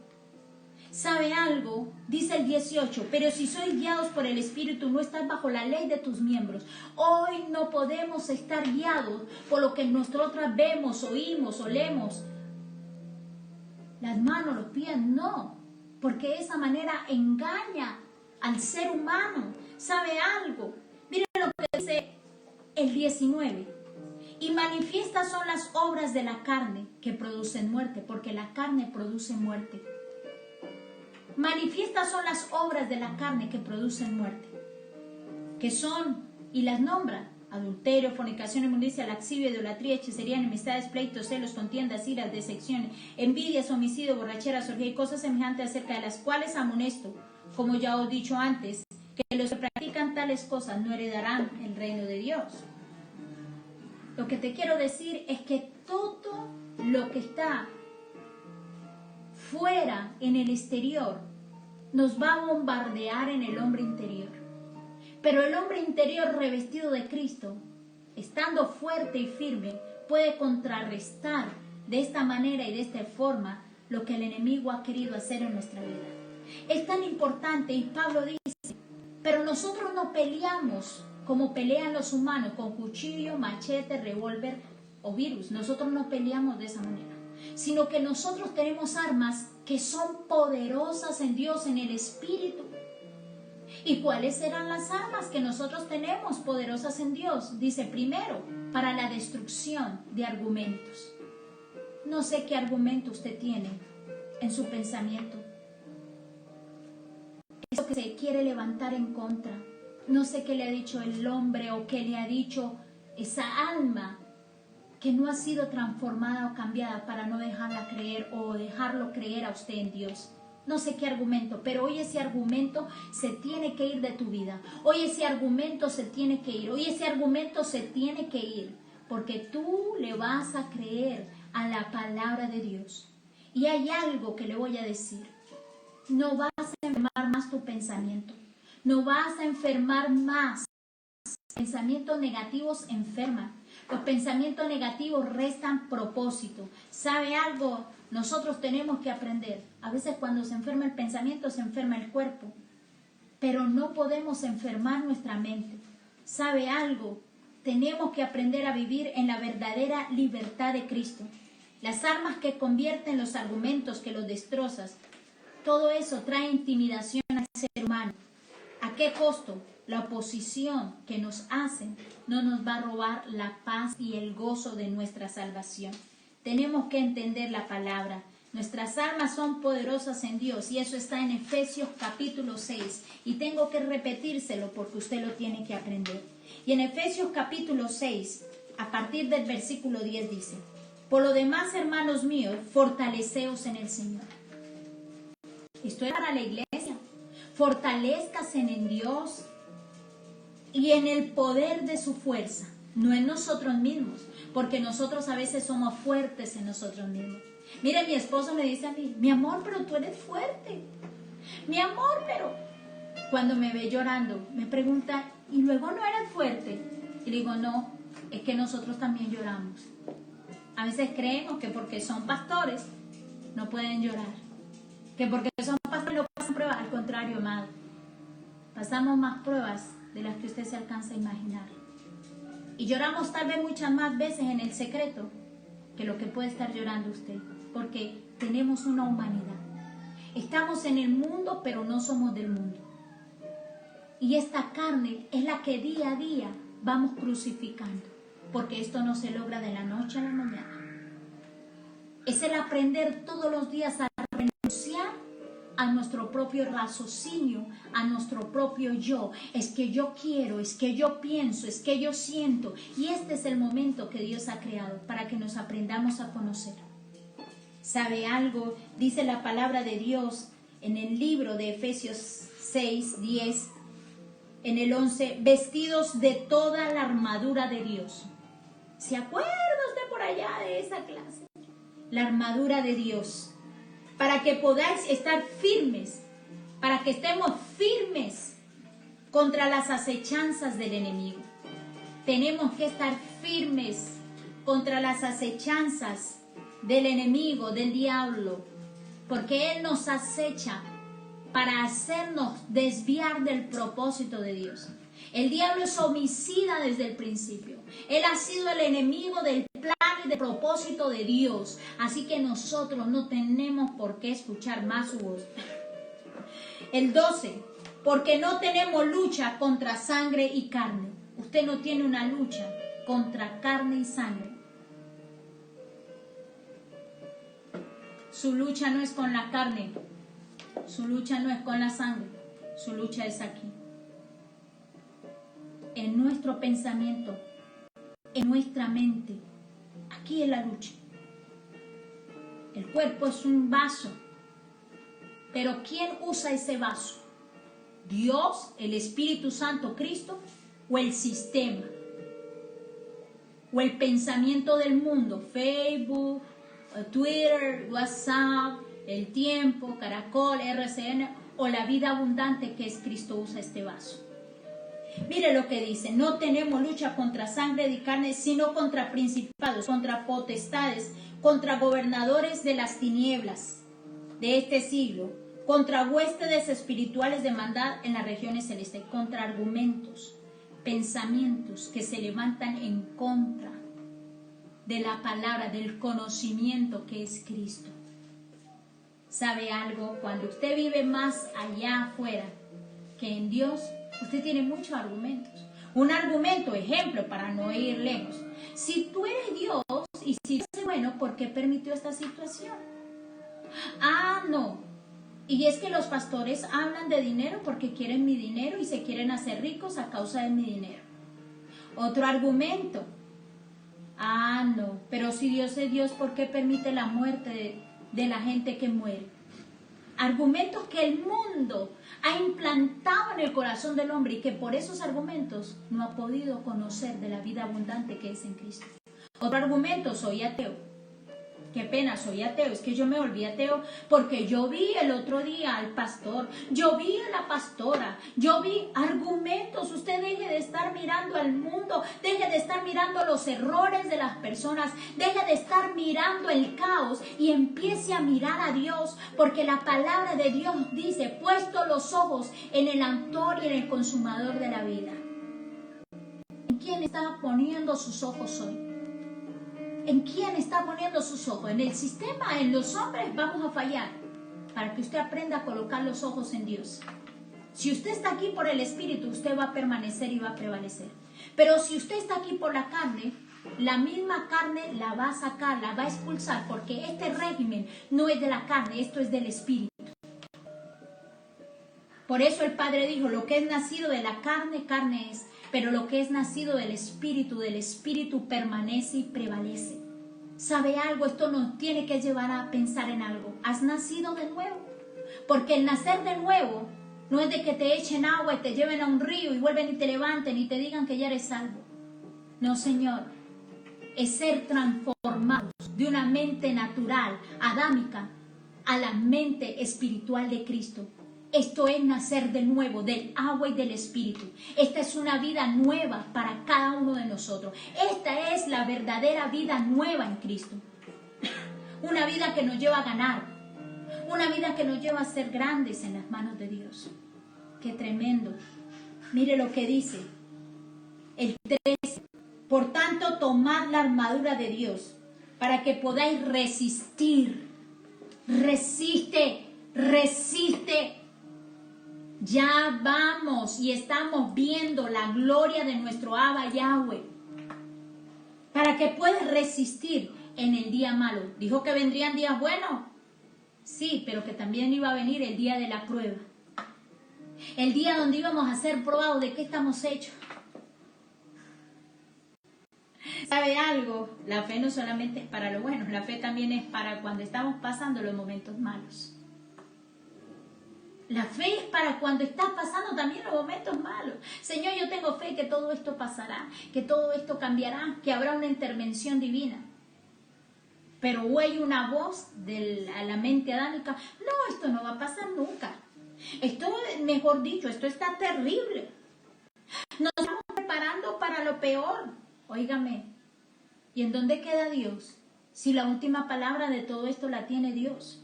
¿Sabe algo? Dice el 18, pero si sois guiados por el Espíritu, no estás bajo la ley de tus miembros. Hoy no podemos estar guiados por lo que nosotras vemos, oímos, olemos. Las manos, los pies, no. Porque de esa manera engaña al ser humano. ¿Sabe algo? Miren lo que dice el 19. Y manifiestas son las obras de la carne que producen muerte, porque la carne produce muerte. Manifiestas son las obras de la carne que producen muerte, que son, y las nombra: adulterio, fornicación, inmundicia, laxivia, idolatría, hechicería, enemistades, pleitos, celos, contiendas, iras, decepciones, envidias, homicidio, borracheras, orgía y cosas semejantes, acerca de las cuales amonesto, como ya os he dicho antes, que los que practican tales cosas no heredarán el reino de Dios. Lo que te quiero decir es que todo lo que está fuera, en el exterior, nos va a bombardear en el hombre interior. Pero el hombre interior revestido de Cristo, estando fuerte y firme, puede contrarrestar de esta manera y de esta forma lo que el enemigo ha querido hacer en nuestra vida. Es tan importante, y Pablo dice, pero nosotros no peleamos como pelean los humanos, con cuchillo, machete, revólver o virus. Nosotros no peleamos de esa manera, sino que nosotros tenemos armas que son poderosas en Dios, en el Espíritu. ¿Y cuáles serán las armas que nosotros tenemos poderosas en Dios? Dice: primero, para la destrucción de argumentos. No sé qué argumento usted tiene en su pensamiento. Eso que se quiere levantar en contra. No sé qué le ha dicho el hombre o qué le ha dicho esa alma que no ha sido transformada o cambiada para no dejarla creer o dejarlo creer a usted en Dios. No sé qué argumento, pero hoy ese argumento se tiene que ir de tu vida. Hoy ese argumento se tiene que ir. Hoy ese argumento se tiene que ir. Porque tú le vas a creer a la palabra de Dios. Y hay algo que le voy a decir. No vas a enfermar más tu pensamiento. No vas a enfermar más. Pensamientos negativos enferman. Los pensamientos negativos restan propósito. ¿Sabe algo? Nosotros tenemos que aprender. A veces cuando se enferma el pensamiento, se enferma el cuerpo. Pero no podemos enfermar nuestra mente. ¿Sabe algo? Tenemos que aprender a vivir en la verdadera libertad de Cristo. Las armas que convierten los argumentos, que los destrozas, todo eso trae intimidación al ser humano. ¿A qué costo? La oposición que nos hacen no nos va a robar la paz y el gozo de nuestra salvación. Tenemos que entender la palabra. Nuestras armas son poderosas en Dios y eso está en Efesios capítulo 6. Y tengo que repetírselo porque usted lo tiene que aprender. Y en Efesios capítulo 6, a partir del versículo 10 dice: por lo demás, hermanos míos, fortaleceos en el Señor. Esto es para la iglesia. Fortalezcase en Dios y en el poder de su fuerza, no en nosotros mismos, porque nosotros a veces somos fuertes en nosotros mismos. Mire, mi esposo me dice a mí: mi amor, pero tú eres fuerte. Mi amor, pero... Cuando me ve llorando, me pregunta: ¿y luego no eres fuerte? Y le digo: no, es que nosotros también lloramos. A veces creemos que porque son pastores no pueden llorar, que porque son pastores no pasan pruebas. Al contrario, amado, pasamos más pruebas de las que usted se alcanza a imaginar. Y lloramos tal vez muchas más veces en el secreto que lo que puede estar llorando usted, porque tenemos una humanidad. Estamos en el mundo, pero no somos del mundo. Y esta carne es la que día a día vamos crucificando, porque esto no se logra de la noche a la mañana. Es el aprender todos los días a renunciar a nuestro propio raciocinio, a nuestro propio yo. Es que yo quiero, es que yo pienso, es que yo siento. Y este es el momento que Dios ha creado para que nos aprendamos a conocer. ¿Sabe algo? Dice la palabra de Dios en el libro de Efesios 6, 10, en el 11, vestidos de toda la armadura de Dios. ¿Se acuerda usted por allá de esa clase? La armadura de Dios. Para que podáis estar firmes, para que estemos firmes contra las acechanzas del enemigo. Tenemos que estar firmes contra las acechanzas del enemigo, del diablo. porque Él nos acecha para hacernos desviar del propósito de Dios. El diablo es homicida desde el principio. Él ha sido el enemigo del plan y del propósito de Dios. Así que nosotros no tenemos por qué escuchar más su voz. El 12. Porque no tenemos lucha contra sangre y carne. Usted no tiene una lucha contra carne y sangre. Su lucha no es con la carne. Su lucha no es con la sangre. Su lucha es aquí. En nuestro pensamiento, en nuestra mente. Aquí es la lucha. El cuerpo es un vaso. Pero ¿quién usa ese vaso? ¿Dios, el Espíritu Santo, Cristo, o el sistema? ¿O el pensamiento del mundo? Facebook, Twitter, WhatsApp, El Tiempo, Caracol, RCN, o la vida abundante que es Cristo usa este vaso. Mire lo que dice: no tenemos lucha contra sangre y carne, sino contra principados, contra potestades, contra gobernadores de las tinieblas de este siglo, contra huéspedes espirituales de maldad en las regiones celestes, contra argumentos, pensamientos que se levantan en contra de la palabra, del conocimiento que es Cristo. ¿Sabe algo? Cuando usted vive más allá afuera que en Dios, usted tiene muchos argumentos. Un argumento, ejemplo, para no ir lejos. Si tú eres Dios y si eres bueno, ¿por qué permitió esta situación? Ah, no. Y es que los pastores hablan de dinero porque quieren mi dinero y se quieren hacer ricos a causa de mi dinero. Otro argumento. Ah, no. Pero si Dios es Dios, ¿por qué permite la muerte de la gente que muere? Argumentos que el mundo ha implantado en el corazón del hombre y que por esos argumentos no ha podido conocer de la vida abundante que es en Cristo. Otro argumento: soy ateo. Qué pena, soy ateo. Es que yo me volví ateo porque yo vi el otro día al pastor, yo vi a la pastora, yo vi argumentos. Usted deje de estar mirando al mundo, deje de estar mirando los errores de las personas, deje de estar mirando el caos y empiece a mirar a Dios, porque la palabra de Dios dice: puesto los ojos en el autor y en el consumador de la vida. ¿En quién está poniendo sus ojos hoy? ¿En quién está poniendo sus ojos? ¿En el sistema? ¿En los hombres? Vamos a fallar. Para que usted aprenda a colocar los ojos en Dios. Si usted está aquí por el Espíritu, usted va a permanecer y va a prevalecer. Pero si usted está aquí por la carne, la misma carne la va a sacar, la va a expulsar, porque este régimen no es de la carne, esto es del Espíritu. Por eso el Padre dijo: lo que es nacido de la carne, carne es. Pero lo que es nacido del Espíritu permanece y prevalece. ¿Sabe algo? Esto nos tiene que llevar a pensar en algo. ¿Has nacido de nuevo? Porque el nacer de nuevo no es de que te echen agua y te lleven a un río y vuelven y te levanten y te digan que ya eres salvo. No, Señor. Es ser transformados de una mente natural, adámica, a la mente espiritual de Cristo. Esto es nacer de nuevo, del agua y del Espíritu. Esta es una vida nueva para cada uno de nosotros. Esta es la verdadera vida nueva en Cristo. Una vida que nos lleva a ganar. Una vida que nos lleva a ser grandes en las manos de Dios. ¡Qué tremendo! Mire lo que dice el 13. Por tanto, tomad la armadura de Dios para que podáis resistir. Resiste, resiste. Ya vamos y estamos viendo la gloria de nuestro Abba Yahweh. Para que puedas resistir en el día malo. ¿Dijo que vendrían días buenos? Sí, pero que también iba a venir el día de la prueba. El día donde íbamos a ser probados de qué estamos hechos. ¿Sabe algo? La fe no solamente es para lo bueno, la fe también es para cuando estamos pasando los momentos malos. La fe es para cuando estás pasando también los momentos malos. Señor, yo tengo fe que todo esto pasará, que todo esto cambiará, que habrá una intervención divina. Pero hay una voz de la mente adámica: no, esto no va a pasar nunca. Esto, mejor dicho, esto está terrible. Nos estamos preparando para lo peor. Óigame, ¿y en dónde queda Dios? Si la última palabra de todo esto la tiene Dios.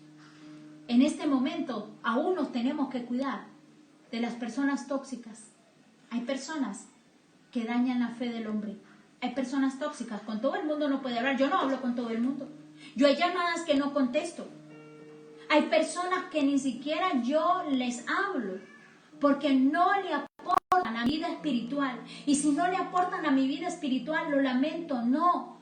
en este momento aún nos tenemos que cuidar de las personas tóxicas. Hay personas que dañan la fe del hombre. Hay personas tóxicas. Con todo el mundo no puede hablar. Yo no hablo con todo el mundo. Yo hay llamadas que no contesto. Hay personas que ni siquiera yo les hablo porque no le aportan a mi vida espiritual. Y si no le aportan a mi vida espiritual, lo lamento, no.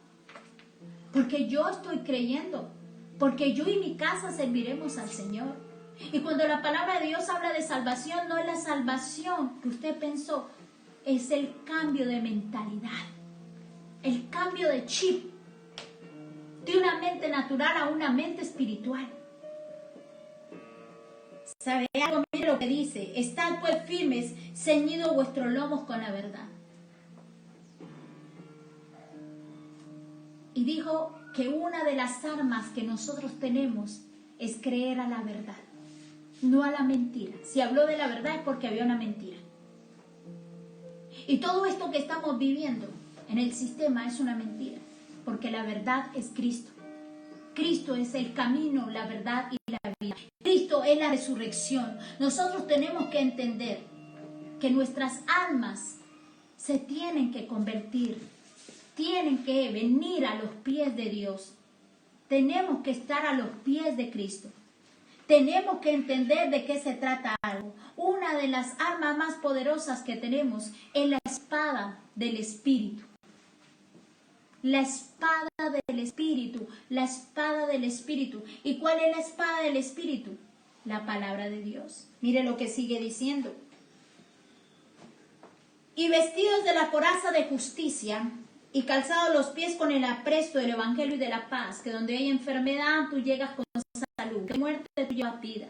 Porque yo estoy creyendo. Porque yo y mi casa serviremos al Señor. Y cuando la palabra de Dios habla de salvación, no es la salvación que usted pensó, es el cambio de mentalidad, el cambio de chip, de una mente natural a una mente espiritual. ¿Sabe algo? Mire lo que dice: estad pues firmes, ceñidos vuestros lomos con la verdad. Y dijo que una de las armas que nosotros tenemos es creer a la verdad, no a la mentira. Si habló de la verdad es porque había una mentira. Y todo esto que estamos viviendo en el sistema es una mentira, porque la verdad es Cristo. Cristo es el camino, la verdad y la vida. Cristo es la resurrección. Nosotros tenemos que entender que nuestras almas se tienen que convertir, tienen que venir a los pies de Dios. Tenemos que estar a los pies de Cristo. Tenemos que entender de qué se trata algo. Una de las armas más poderosas que tenemos es la espada del Espíritu. La espada del Espíritu, la espada del Espíritu. ¿Y cuál es la espada del Espíritu? La palabra de Dios. Mire lo que sigue diciendo. Y vestidos de la coraza de justicia, y calzados los pies con el apresto del Evangelio y de la paz, que donde hay enfermedad tú llegas con salud, que muerte tú llevas vida,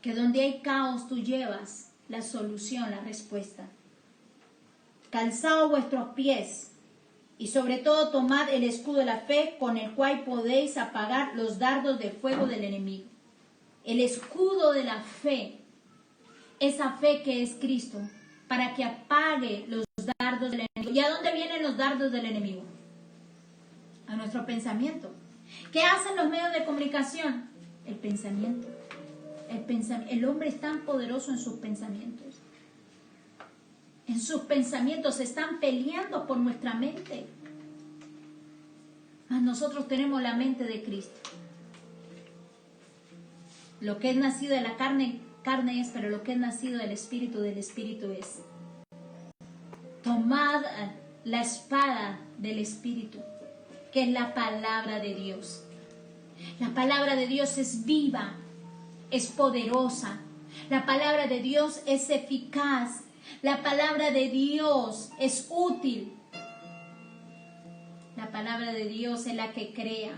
que donde hay caos tú llevas la solución, la respuesta. Calzados vuestros pies, y sobre todo tomad el escudo de la fe, con el cual podéis apagar los dardos de fuego del enemigo. El escudo de la fe, esa fe que es Cristo, para que apague los dardos del enemigo. ¿Y a dónde vienen los dardos del enemigo? A nuestro pensamiento. ¿Qué hacen los medios de comunicación? El pensamiento. El hombre es tan poderoso en sus pensamientos. En sus pensamientos están peleando por nuestra mente. Mas nosotros tenemos la mente de Cristo. Lo que es nacido de la carne, carne es, pero lo que es nacido del Espíritu es. Tomad la espada del Espíritu, que es la palabra de Dios. La palabra de Dios es viva, es poderosa. La palabra de Dios es eficaz. La palabra de Dios es útil. La palabra de Dios es la que crea.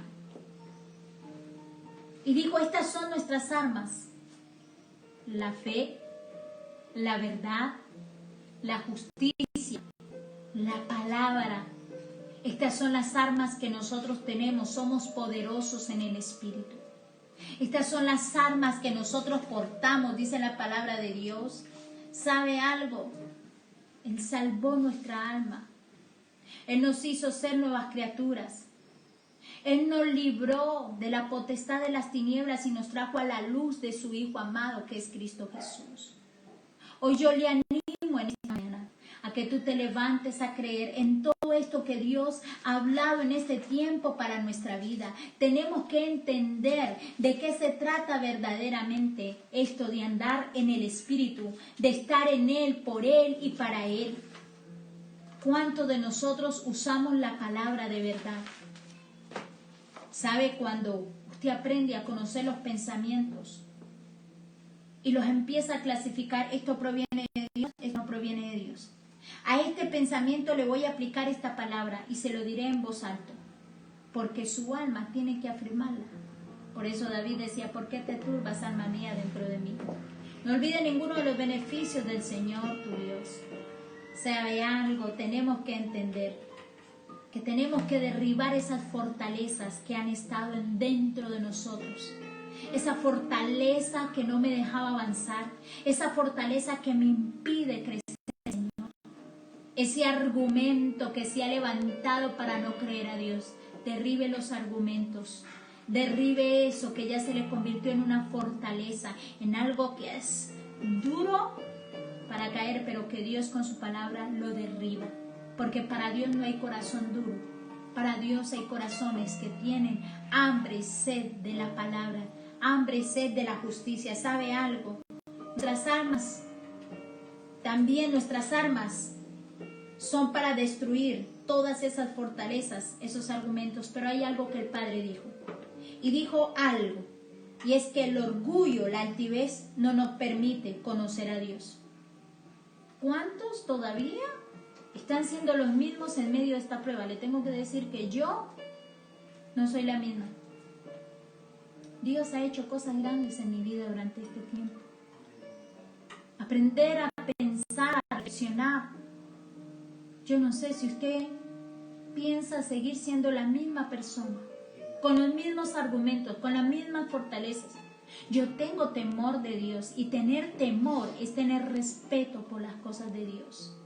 Y dijo, estas son nuestras armas: la fe, la verdad, la justicia, la palabra. Estas son las armas que nosotros tenemos. Somos poderosos en el Espíritu. Estas son las armas que nosotros portamos, dice la palabra de Dios. ¿Sabe algo? Él salvó nuestra alma. Él nos hizo ser nuevas criaturas. Él nos libró de la potestad de las tinieblas y nos trajo a la luz de su Hijo amado, que es Cristo Jesús. Hoy yo le animo en esta mañana a que tú te levantes a creer en todo esto que Dios ha hablado en este tiempo para nuestra vida. Tenemos que entender de qué se trata verdaderamente esto de andar en el Espíritu, de estar en Él, por Él y para Él. ¿Cuántos de nosotros usamos la palabra de verdad? ¿Sabe? Cuando usted aprende a conocer los pensamientos y los empieza a clasificar, esto proviene de Dios, esto no proviene de Dios. A este pensamiento le voy a aplicar esta palabra y se lo diré en voz alta, porque su alma tiene que afirmarla. Por eso David decía, ¿por qué te turbas, alma mía, dentro de mí? No olvides ninguno de los beneficios del Señor tu Dios. ¿Sabe algo? Tenemos que entender que tenemos que derribar esas fortalezas que han estado dentro de nosotros. Esa fortaleza que no me dejaba avanzar, esa fortaleza que me impide crecer, Señor. Ese argumento que se ha levantado para no creer a Dios. Derribe los argumentos, derribe eso que ya se le convirtió en una fortaleza, en algo que es duro para caer, pero que Dios con su palabra lo derriba. Porque para Dios no hay corazón duro, para Dios hay corazones que tienen hambre y sed de la palabra, hambre y sed de la justicia. ¿Sabe algo? Nuestras armas, también nuestras armas, son para destruir todas esas fortalezas, esos argumentos. Pero hay algo que el Padre dijo. Y dijo algo, y es que el orgullo, la altivez, no nos permite conocer a Dios. ¿Cuántos todavía están siendo los mismos en medio de esta prueba? Le tengo que decir que yo no soy la misma. Dios ha hecho cosas grandes en mi vida durante este tiempo. Aprender a pensar, a reflexionar. Yo no sé si usted piensa seguir siendo la misma persona, con los mismos argumentos, con las mismas fortalezas. Yo tengo temor de Dios, y tener temor es tener respeto por las cosas de Dios.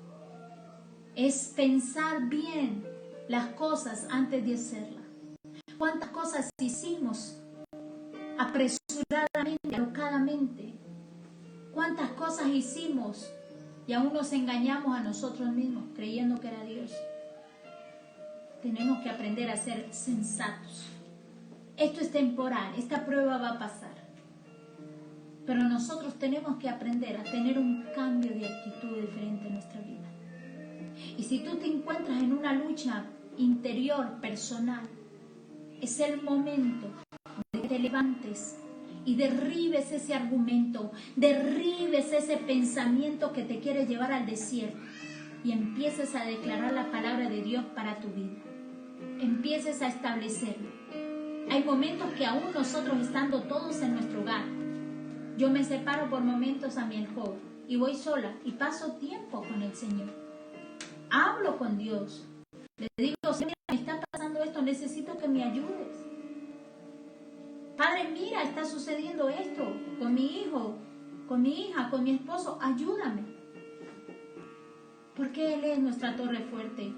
Es pensar bien las cosas antes de hacerlas. ¿Cuántas cosas hicimos apresuradamente, alocadamente? ¿Cuántas cosas hicimos y aún nos engañamos a nosotros mismos creyendo que era Dios? Tenemos que aprender a ser sensatos. Esto es temporal, esta prueba va a pasar. Pero nosotros tenemos que aprender a tener un cambio de actitud diferente en nuestra vida. Y si tú te encuentras en una lucha interior, personal, es el momento de que te levantes y derribes ese argumento, derribes ese pensamiento que te quiere llevar al desierto y empieces a declarar la palabra de Dios para tu vida. Empieces a establecerlo. Hay momentos que aún nosotros estando todos en nuestro hogar, yo me separo por momentos a mi alcoba y voy sola y paso tiempo con el Señor. Hablo con Dios. Le digo, Señor, me está pasando esto, necesito que me ayudes. Padre, mira, está sucediendo esto con mi hijo, con mi hija, con mi esposo, ayúdame. Porque Él es nuestra torre fuerte,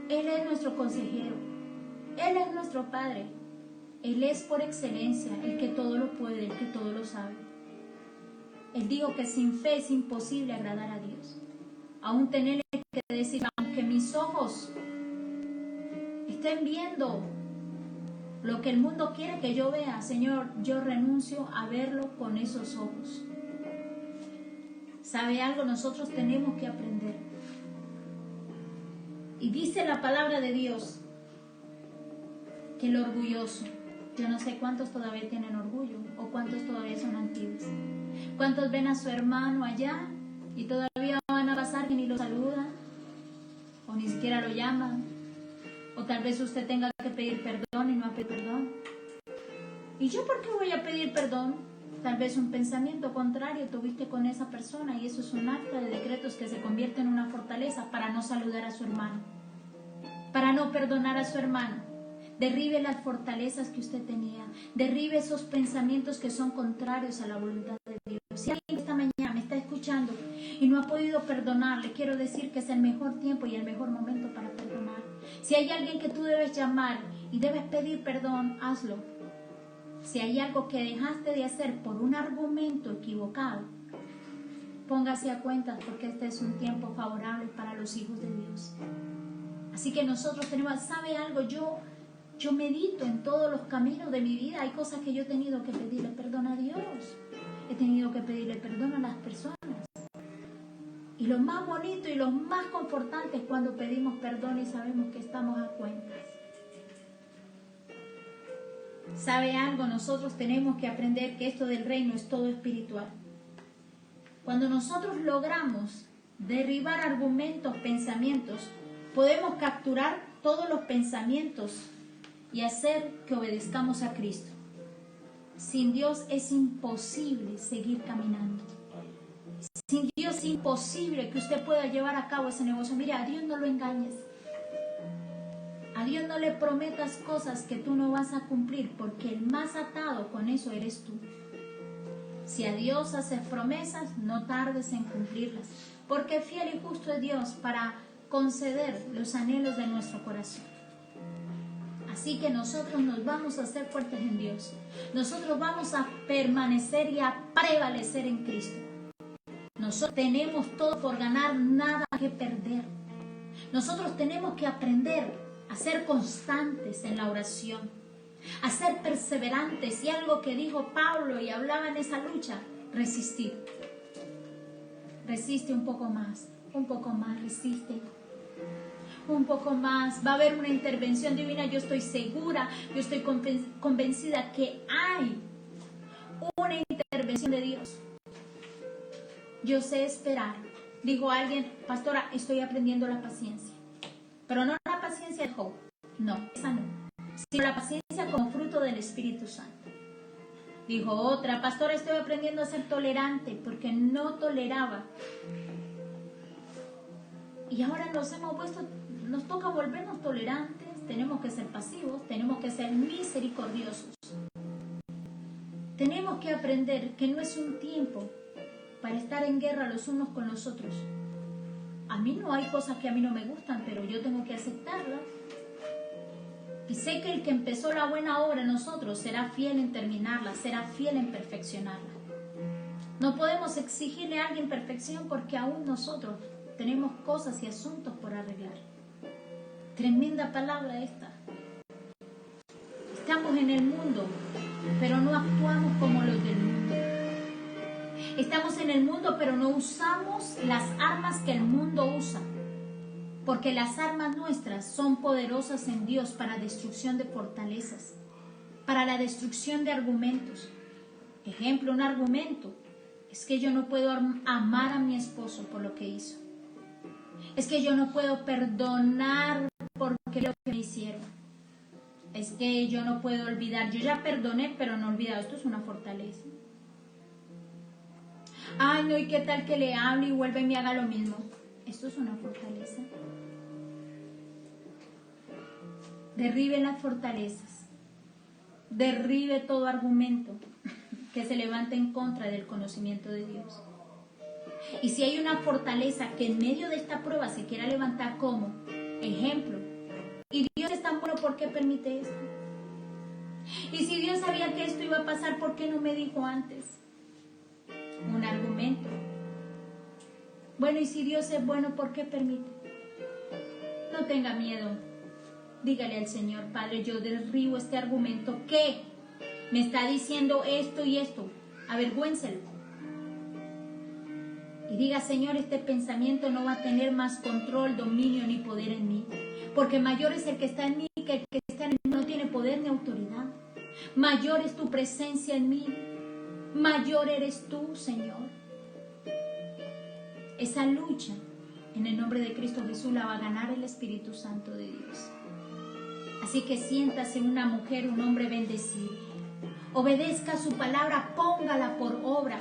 Él es nuestro consejero, Él es nuestro Padre, Él es por excelencia el que todo lo puede, el que todo lo sabe. Él dijo que sin fe es imposible agradar a Dios. Aún tenerle que decir, aunque mis ojos estén viendo lo que el mundo quiere que yo vea, Señor, yo renuncio a verlo con esos ojos. ¿Sabe algo? Nosotros tenemos que aprender. Y dice la palabra de Dios que el orgulloso, yo no sé cuántos todavía tienen orgullo o cuántos todavía son antiguos. ¿Cuántos ven a su hermano allá y todavía van a pasar y ni lo saludan? O ni siquiera lo llaman. O tal vez usted tenga que pedir perdón y no ha pedido perdón. ¿Y yo por qué voy a pedir perdón? Tal vez un pensamiento contrario tuviste con esa persona y eso es un acta de decretos que se convierte en una fortaleza para no saludar a su hermano, para no perdonar a su hermano. Derribe las fortalezas que usted tenía, derribe esos pensamientos que son contrarios a la voluntad de Dios. Si alguien esta mañana me está escuchando y no ha podido perdonar, le quiero decir que es el mejor tiempo y el mejor momento para perdonar. Si hay alguien que tú debes llamar y debes pedir perdón, hazlo. Si hay algo que dejaste de hacer por un argumento equivocado, póngase a cuentas porque este es un tiempo favorable para los hijos de Dios. Así que nosotros tenemos, ¿sabe algo? Yo medito en todos los caminos de mi vida. Hay cosas que yo he tenido que pedirle perdón a Dios. He tenido que pedirle perdón a las personas. Y lo más bonito y lo más confortante es cuando pedimos perdón y sabemos que estamos a cuentas. ¿Sabe algo? Nosotros tenemos que aprender que esto del reino es todo espiritual. Cuando nosotros logramos derribar argumentos, pensamientos, podemos capturar todos los pensamientos y hacer que obedezcamos a Cristo. Sin Dios es imposible seguir caminando. Sin Dios es imposible que usted pueda llevar a cabo ese negocio. Mira, a Dios no lo engañes. A Dios no le prometas cosas que tú no vas a cumplir, porque el más atado con eso eres tú. Si a Dios haces promesas, no tardes en cumplirlas, porque fiel y justo es Dios para conceder los anhelos de nuestro corazón. Así que nosotros nos vamos a hacer fuertes en Dios. Nosotros vamos a permanecer y a prevalecer en Cristo. Nosotros tenemos todo por ganar, nada que perder. Nosotros tenemos que aprender a ser constantes en la oración, a ser perseverantes. Y algo que dijo Pablo y hablaba en esa lucha, resistir. Resiste un poco más, resiste. Un poco más, va a haber una intervención divina. Yo estoy segura, yo estoy convencida que hay una intervención de Dios. Yo sé esperar. Dijo alguien, pastora, estoy aprendiendo la paciencia, pero no la paciencia de Job, no, esa no, sino la paciencia como fruto del Espíritu Santo. Dijo otra, pastora, estoy aprendiendo a ser tolerante porque no toleraba. Y ahora nos toca volvernos tolerantes, tenemos que ser pasivos, tenemos que ser misericordiosos. Tenemos que aprender que no es un tiempo para estar en guerra los unos con los otros. A mí no hay cosas que a mí no me gustan, pero yo tengo que aceptarlas. Y sé que el que empezó la buena obra en nosotros será fiel en terminarla, será fiel en perfeccionarla. No podemos exigirle a alguien perfección porque aún nosotros tenemos cosas y asuntos por arreglar. Tremenda palabra esta. Estamos en el mundo, pero no actuamos como los del mundo. Estamos en el mundo, pero no usamos las armas que el mundo usa. Porque las armas nuestras son poderosas en Dios para destrucción de fortalezas, para la destrucción de argumentos. Ejemplo, un argumento es que yo no puedo amar a mi esposo por lo que hizo. Es que yo no puedo perdonar porque lo que me hicieron. Es que yo no puedo olvidar. Yo ya perdoné, pero no he olvidado. Esto es una fortaleza. Ay, no, ¿y qué tal que le hable y vuelva y me haga lo mismo? Esto es una fortaleza. Derribe las fortalezas. Derribe todo argumento que se levante en contra del conocimiento de Dios. Y si hay una fortaleza que en medio de esta prueba se quiera levantar como ejemplo, y Dios es tan bueno, ¿por qué permite esto? Y si Dios sabía que esto iba a pasar, ¿por qué no me dijo antes? Un argumento. Bueno, y si Dios es bueno, ¿por qué permite? No tenga miedo. Dígale al Señor, Padre, yo derribo este argumento que me está diciendo esto y esto. Avergüéncelo. Y diga, Señor, este pensamiento no va a tener más control, dominio ni poder en mí. Porque mayor es el que está en mí que el que está en mí. No tiene poder ni autoridad. Mayor es tu presencia en mí. Mayor eres tú, Señor. Esa lucha, en el nombre de Cristo Jesús, la va a ganar el Espíritu Santo de Dios. Así que siéntase una mujer, un hombre bendecido. Obedezca su palabra, póngala por obra.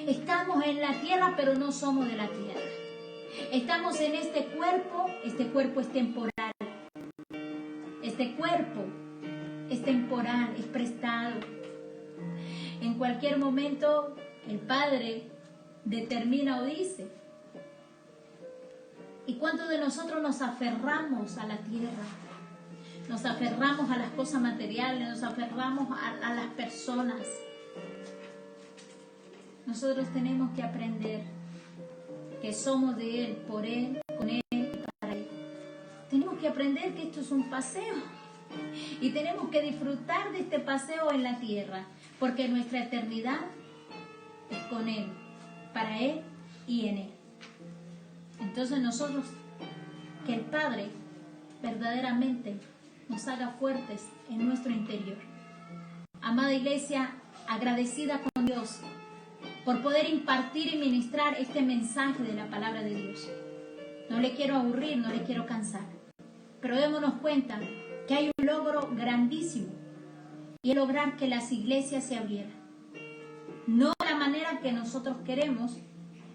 Estamos en la tierra, pero no somos de la tierra. Estamos en este cuerpo es temporal. Este cuerpo es temporal, es prestado. En cualquier momento el Padre determina o dice. ¿Y cuántos de nosotros nos aferramos a la tierra? Nos aferramos a las cosas materiales, nos aferramos a las personas. Nosotros tenemos que aprender que somos de Él, por Él, con Él y para Él. Tenemos que aprender que esto es un paseo y tenemos que disfrutar de este paseo en la tierra, porque nuestra eternidad es con Él, para Él y en Él. Entonces nosotros, que el Padre verdaderamente nos haga fuertes en nuestro interior. Amada iglesia, agradecida con Dios por poder impartir y ministrar este mensaje de la palabra de Dios. No le quiero aburrir, no le quiero cansar, pero démonos cuenta que hay un logro grandísimo y es lograr que las iglesias se abrieran. No de la manera que nosotros queremos,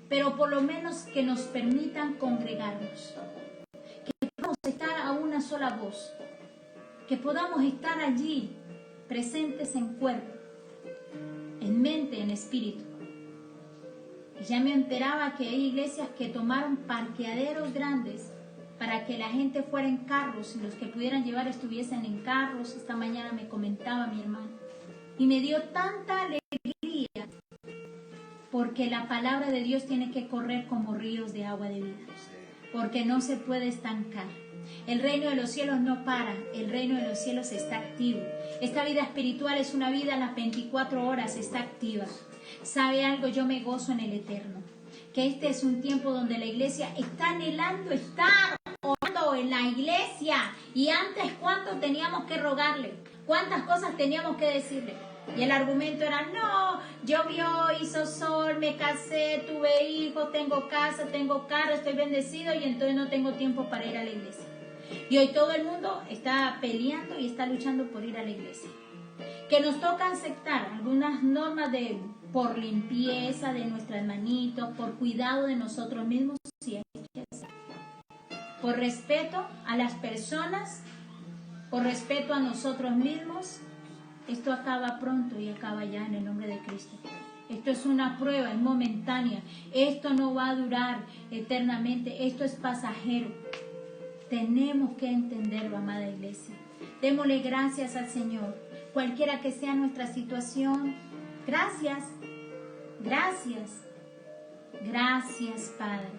pero por lo menos que nos permitan congregarnos, que podamos estar a una sola voz, que podamos estar allí presentes en cuerpo, en mente, en espíritu. Y ya me enteraba que hay iglesias que tomaron parqueaderos grandes para que la gente fuera en carros y los que pudieran llevar estuviesen en carros. Esta mañana me comentaba mi hermano y me dio tanta alegría, porque la palabra de Dios tiene que correr como ríos de agua de vida, porque no se puede estancar. El reino de los cielos no para, el reino de los cielos está activo. Esta vida espiritual es una vida a las 24 horas, está activa. ¿Sabe algo? Yo me gozo en el eterno, que este es un tiempo donde la iglesia está anhelando estar orando en la iglesia. Y antes, ¿cuánto teníamos que rogarle? ¿Cuántas cosas teníamos que decirle? Y el argumento era, no, llovió, hizo sol, me casé, tuve hijos, tengo casa, tengo carro, estoy bendecido y entonces no tengo tiempo para ir a la iglesia. Y hoy todo el mundo está peleando y está luchando por ir a la iglesia. Que nos toca aceptar algunas normas por limpieza de nuestras manitos, por cuidado de nosotros mismos, sí, por respeto a las personas, por respeto a nosotros mismos. Esto acaba pronto y acaba ya en el nombre de Cristo. Esto es una prueba, es momentánea. Esto no va a durar eternamente. Esto es pasajero. Tenemos que entenderlo, amada iglesia. Démosle gracias al Señor. Cualquiera que sea nuestra situación, gracias. Gracias. Gracias, Padre.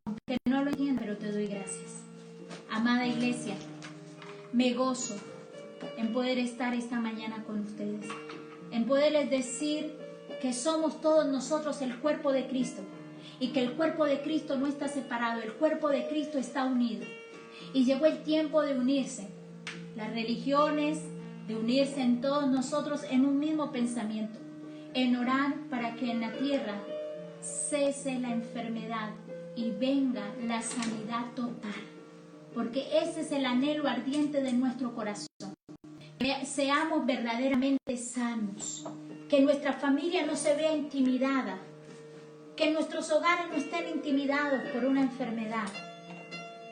Aunque no lo entiendo, pero te doy gracias. Amada iglesia, me gozo en poder estar esta mañana con ustedes, en poderles decir que somos todos nosotros el cuerpo de Cristo y que el cuerpo de Cristo no está separado, el cuerpo de Cristo está unido y llegó el tiempo de unirse, las religiones, de unirse en todos nosotros en un mismo pensamiento, en orar para que en la tierra cese la enfermedad y venga la sanidad total, porque ese es el anhelo ardiente de nuestro corazón. Que seamos verdaderamente sanos, que nuestra familia no se vea intimidada, que nuestros hogares no estén intimidados por una enfermedad,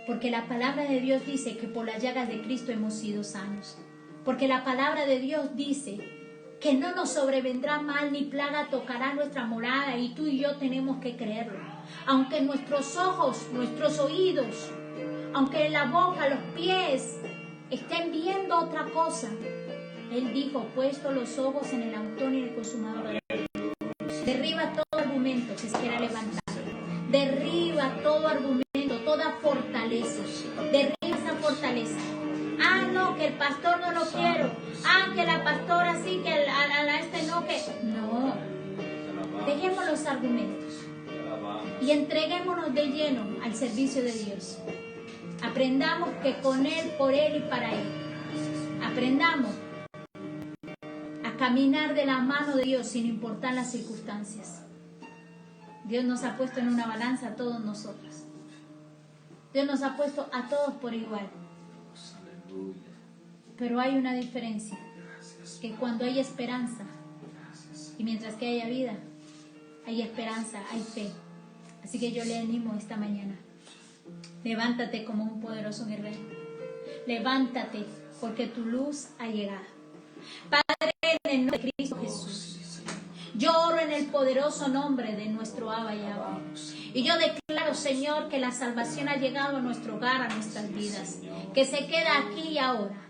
porque la palabra de Dios dice que por las llagas de Cristo hemos sido sanos, porque la palabra de Dios dice que no nos sobrevendrá mal ni plaga tocará nuestra morada, y tú y yo tenemos que creerlo, aunque nuestros ojos, nuestros oídos, aunque la boca, los pies estén viendo otra cosa. Él dijo, puesto los ojos en el autor y el consumador de la fe. Derriba todo argumento que se quiera levantar. Derriba todo argumento, toda fortaleza. Derriba esa fortaleza. Ah, no, que el pastor no lo quiero. Ah, que la pastora sí, que a este no, que... No. Dejemos los argumentos y entreguémonos de lleno al servicio de Dios. Aprendamos que con Él, por Él y para Él. Aprendamos a caminar de la mano de Dios sin importar las circunstancias. Dios nos ha puesto en una balanza a todos nosotros. Dios nos ha puesto a todos por igual. Pero hay una diferencia, que cuando hay esperanza y mientras que haya vida, hay esperanza, hay fe. Así que yo le animo esta mañana. Levántate como un poderoso guerrero. Levántate porque tu luz ha llegado. Padre, en el nombre de Cristo Jesús, yo oro en el poderoso nombre de nuestro Abba Yahweh. Y yo declaro, Señor, que la salvación ha llegado a nuestro hogar, a nuestras vidas, que se queda aquí y ahora.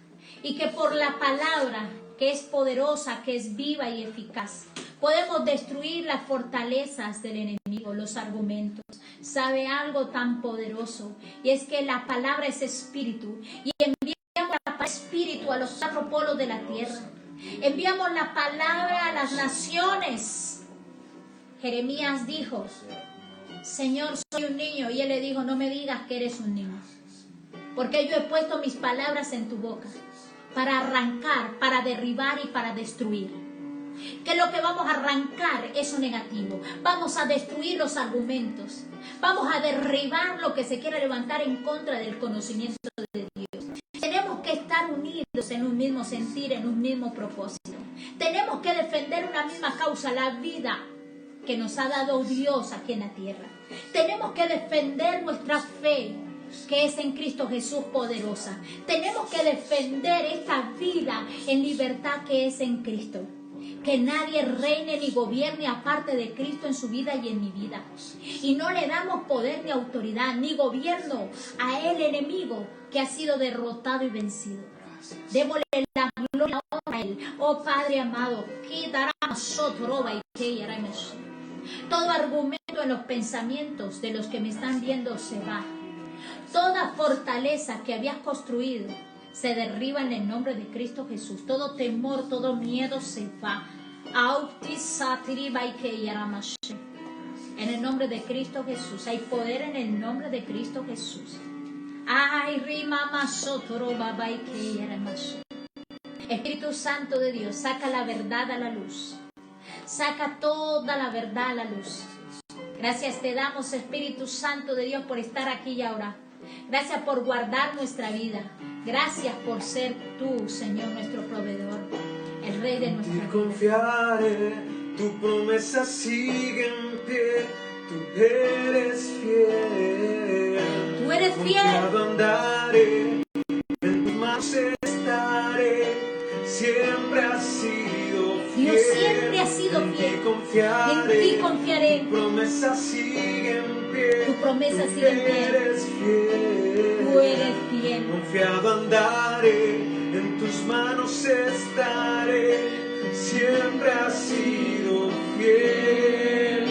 Y que por la palabra, que es poderosa, que es viva y eficaz, podemos destruir las fortalezas del enemigo, los argumentos. Sabe algo tan poderoso, y es que la palabra es espíritu, y enviamos la palabra espíritu a los 4 polos de la tierra. Enviamos la palabra a las naciones. Jeremías dijo, Señor, soy un niño, y él le dijo, no me digas que eres un niño, porque yo he puesto mis palabras en tu boca, para arrancar, para derribar y para destruir. Que lo que vamos a arrancar es lo negativo. Vamos a destruir los argumentos. Vamos a derribar lo que se quiere levantar en contra del conocimiento de Dios. Tenemos que estar unidos en un mismo sentir, en un mismo propósito. Tenemos que defender una misma causa, la vida que nos ha dado Dios aquí en la tierra. Tenemos que defender nuestra fe, que es en Cristo Jesús poderosa. Tenemos que defender esta vida en libertad que es en Cristo. que nadie reine ni gobierne aparte de Cristo en su vida y en mi vida. Y no le damos poder ni autoridad ni gobierno a el enemigo que ha sido derrotado y vencido. Démosle la gloria a él. Oh Padre amado, todo argumento en los pensamientos de los que me están viendo se va. Toda fortaleza que habías construido se derriba en el nombre de Cristo Jesús. Todo temor, todo miedo se va. En el nombre de Cristo Jesús. Hay poder en el nombre de Cristo Jesús. Espíritu Santo de Dios, saca la verdad a la luz. Saca toda la verdad a la luz. Gracias te damos, Espíritu Santo de Dios, por estar aquí y ahora. Gracias por guardar nuestra vida. Gracias por ser tú, Señor, nuestro proveedor, el Rey de nuestra vida. Confiaré, tu promesa sigue en pie, tú eres fiel. Tú eres fiel. Confiado andaré, en tus manos estaré, siempre has sido fiel. Dios siempre ha sido fiel. En ti confiaré. Tu promesa sigue en pie. Tu promesa sigue en pie. Eres fiel. Tú eres fiel. Confiado andaré, en tus manos estaré, siempre has sido fiel.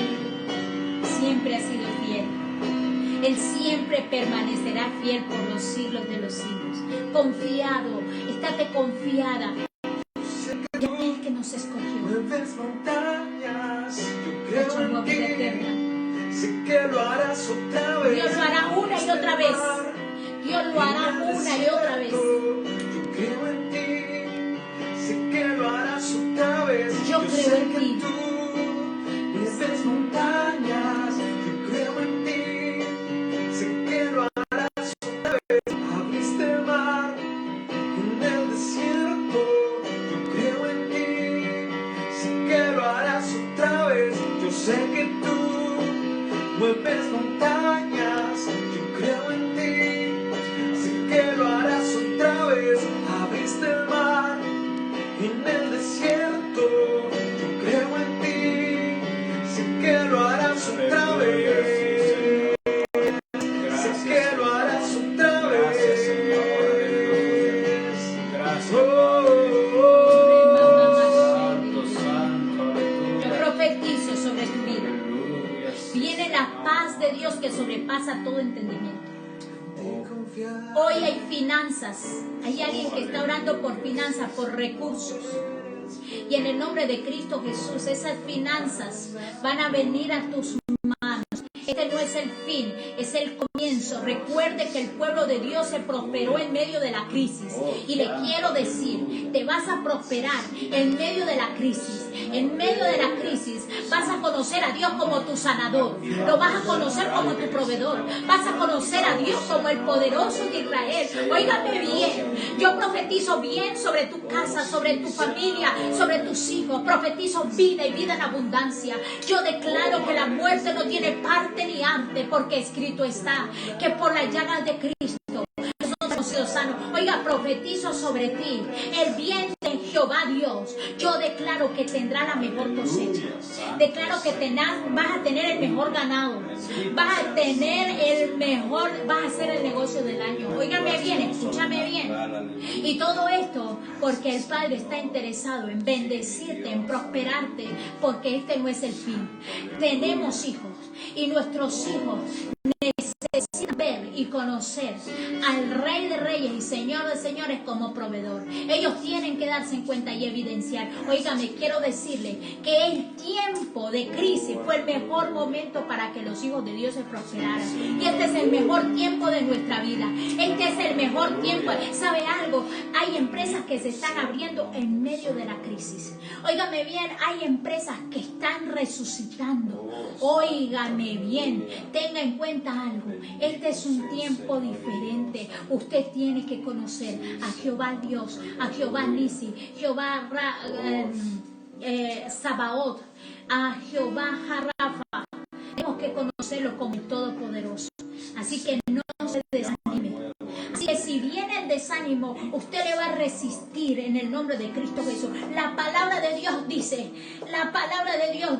Siempre ha sido fiel. Él siempre permanecerá fiel por los siglos de los siglos. Confiado, estate confiada. Ya Él que nos escogió. Mueves montañas, yo Hecho creo una en vida ti. eterna. Sé que lo harás otra vez. Dios lo hará una y otra vez. Dios lo hará una y otra vez. Yo creo en ti. Sé que lo harás otra vez. Yo creo sé en que ti. tú mueves montañas. Yo creo en ti. Sé que lo harás otra vez. Abriste el mar en el desierto. Yo creo en ti. Sé que lo harás otra vez. Yo sé que tú mueves montañas. Yo creo en ti. Sé que lo harás otra vez. Abriste el mar en el desierto. Yo creo en ti. Sé que lo harás otra vez. Sé que lo harás otra vez. Yo profetizo sobre tu vida. Viene la paz de Dios que sobrepasa todo entendimiento. Hoy hay finanzas. Hay alguien que está orando por finanzas, por recursos. Y en el nombre de Cristo Jesús, esas finanzas van a venir a tus manos. Este no es el fin, es el comienzo. Recuerde que el pueblo de Dios se prosperó en medio de la crisis. Y le quiero decir, te vas a prosperar en medio de la crisis. En medio de la crisis vas a conocer a Dios como tu sanador. Lo vas a conocer como tu proveedor. Vas a conocer a Dios como el poderoso de Israel. Óigame bien, yo profetizo bien sobre tu casa, sobre tu familia, sobre tus hijos. Profetizo vida y vida en abundancia. Yo declaro que la muerte no tiene parte ni ante, porque escrito está que por las llagas de Cristo nosotros hemos sido sanos. Oiga, profetizo sobre ti el bien de Jehová Dios. Yo declaro que tendrá la mejor cosecha. Declaro que vas a tener el mejor ganado. Vas a tener el mejor, vas a hacer el negocio del año. Óigame bien, escúchame bien. Y todo esto porque el Padre está interesado en bendecirte, en prosperarte, porque este no es el fin. Tenemos hijos y nuestros hijos necesitan ver y conocer al Rey de Reyes y Señor de Señores como proveedor. Ellos tienen que darse en cuenta y evidenciar. Óigame, quiero decirle que el tiempo de crisis fue el mejor momento para que los hijos de Dios se prosperaran. Y este es el mejor tiempo de nuestra vida. Este es el mejor tiempo. ¿Sabe algo? Hay empresas que se están abriendo en medio de la crisis. Óigame bien, hay empresas que están resucitando. Óigame bien, tenga en cuenta algo. Este es un tiempo diferente. Usted tiene que conocer a Jehová Dios, a Jehová Nisi, Jehová Sabaoth, a Jehová Rafa. Tenemos que conocerlo como el Todopoderoso. Así que no se desanime. Así que si viene el desánimo, enemigo, usted le va a resistir en el nombre de Cristo Jesús. La palabra de Dios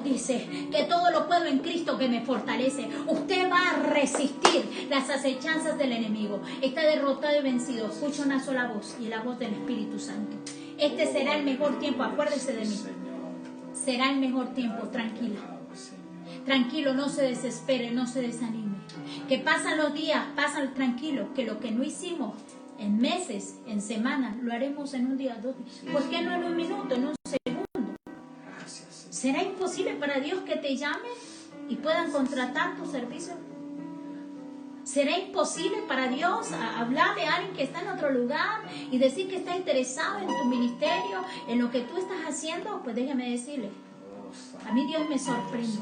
dice que todo lo puedo en Cristo que me fortalece. Usted va a resistir las acechanzas del enemigo. Está derrotado y vencido. Escucha una sola voz y la voz del Espíritu Santo. Este será el mejor tiempo, acuérdese de mí. Será el mejor tiempo, tranquila. Tranquilo, no se desespere, no se desanime. Que pasan los días, pasan tranquilos, que lo que no hicimos en meses, en semanas, lo haremos en un día, 2 días. ¿Por qué no en un minuto, en un segundo? ¿Será imposible para Dios que te llame y puedan contratar tu servicio? ¿Será imposible para Dios hablarle a alguien que está en otro lugar y decir que está interesado en tu ministerio, en lo que tú estás haciendo? Pues déjeme decirle, a mí Dios me sorprende.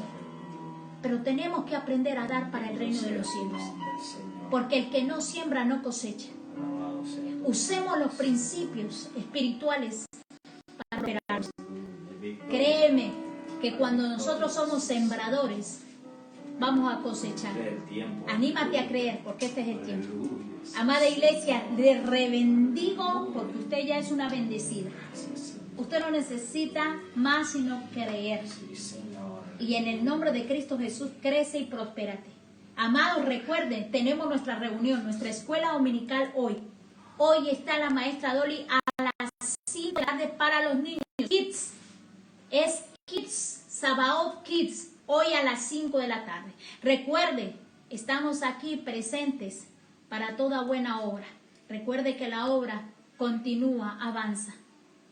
Pero tenemos que aprender a dar para el reino de los cielos. Porque el que no siembra no cosecha. Usemos los principios espirituales para prosperarnos. Créeme que cuando nosotros somos sembradores, vamos a cosechar. Anímate a creer, porque este es el tiempo. Amada iglesia, le rebendigo porque usted ya es una bendecida. Usted no necesita más sino creer. Y en el nombre de Cristo Jesús, crece y prospérate. Amados, recuerden, tenemos nuestra reunión, nuestra escuela dominical hoy. Hoy está la maestra Dolly a las 5 de la tarde para los niños. Kids, es Kids, Sabaoth Kids, hoy a las 5 de la tarde. Recuerde, estamos aquí presentes para toda buena obra. Recuerde que la obra continúa, avanza.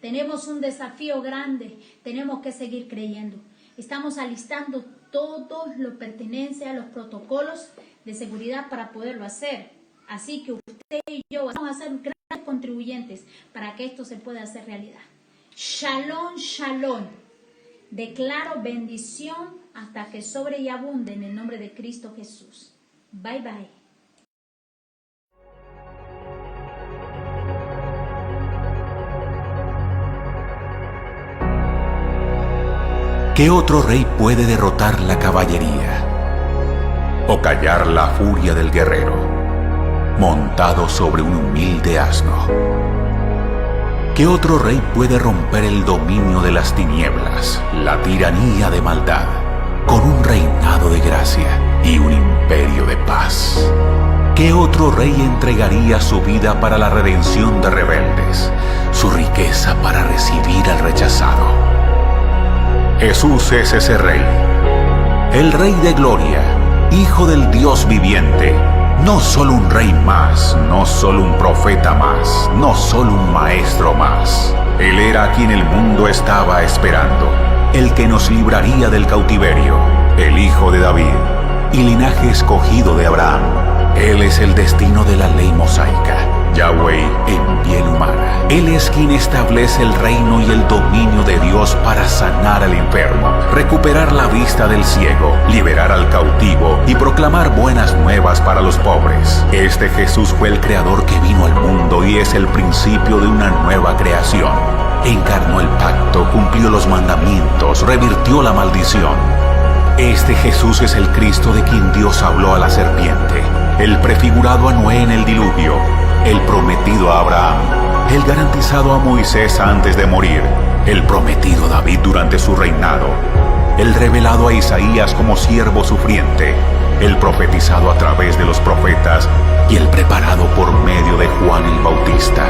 Tenemos un desafío grande, tenemos que seguir creyendo. Estamos alistando todo lo pertenece a los protocolos de seguridad para poderlo hacer. Así que usted y yo vamos a ser grandes contribuyentes para que esto se pueda hacer realidad. Shalom, shalom. Declaro bendición hasta que sobre y abunde en el nombre de Cristo Jesús. Bye, bye. ¿Qué otro rey puede derrotar la caballería o callar la furia del guerrero montado sobre un humilde asno? ¿Qué otro rey puede romper el dominio de las tinieblas, la tiranía de maldad, con un reinado de gracia y un imperio de paz? ¿Qué otro rey entregaría su vida para la redención de rebeldes, su riqueza para recibir al rechazado? Jesús es ese rey, el rey de gloria, hijo del Dios viviente, no solo un rey más, no solo un profeta más, no solo un maestro más. Él era a quien el mundo estaba esperando, el que nos libraría del cautiverio, el hijo de David y linaje escogido de Abraham. Él es el destino de la ley mosaica, Yahweh en piel humana. Él es quien establece el reino y el dominio de Dios para sanar al enfermo, recuperar la vista del ciego, liberar al cautivo y proclamar buenas nuevas para los pobres. Este Jesús fue el creador que vino al mundo y es el principio de una nueva creación. Encarnó el pacto, cumplió los mandamientos, revirtió la maldición. Este Jesús es el Cristo de quien Dios habló a la serpiente, el prefigurado a Noé en el diluvio, el prometido a Abraham, el garantizado a Moisés antes de morir, el prometido a David durante su reinado, el revelado a Isaías como siervo sufriente, el profetizado a través de los profetas y el preparado por medio de Juan el Bautista.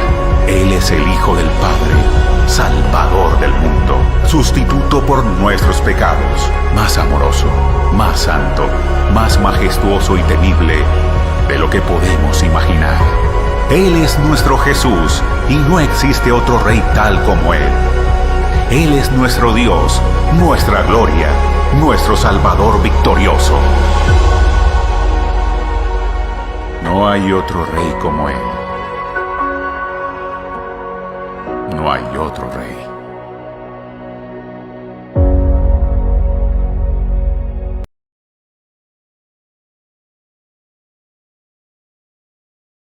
Él es el Hijo del Padre, Salvador del mundo, sustituto por nuestros pecados, más amoroso, más santo, más majestuoso y temible de lo que podemos imaginar. Él es nuestro Jesús y no existe otro rey tal como Él. Él es nuestro Dios, nuestra gloria, nuestro Salvador victorioso. No hay otro rey como Él. No hay otro rey.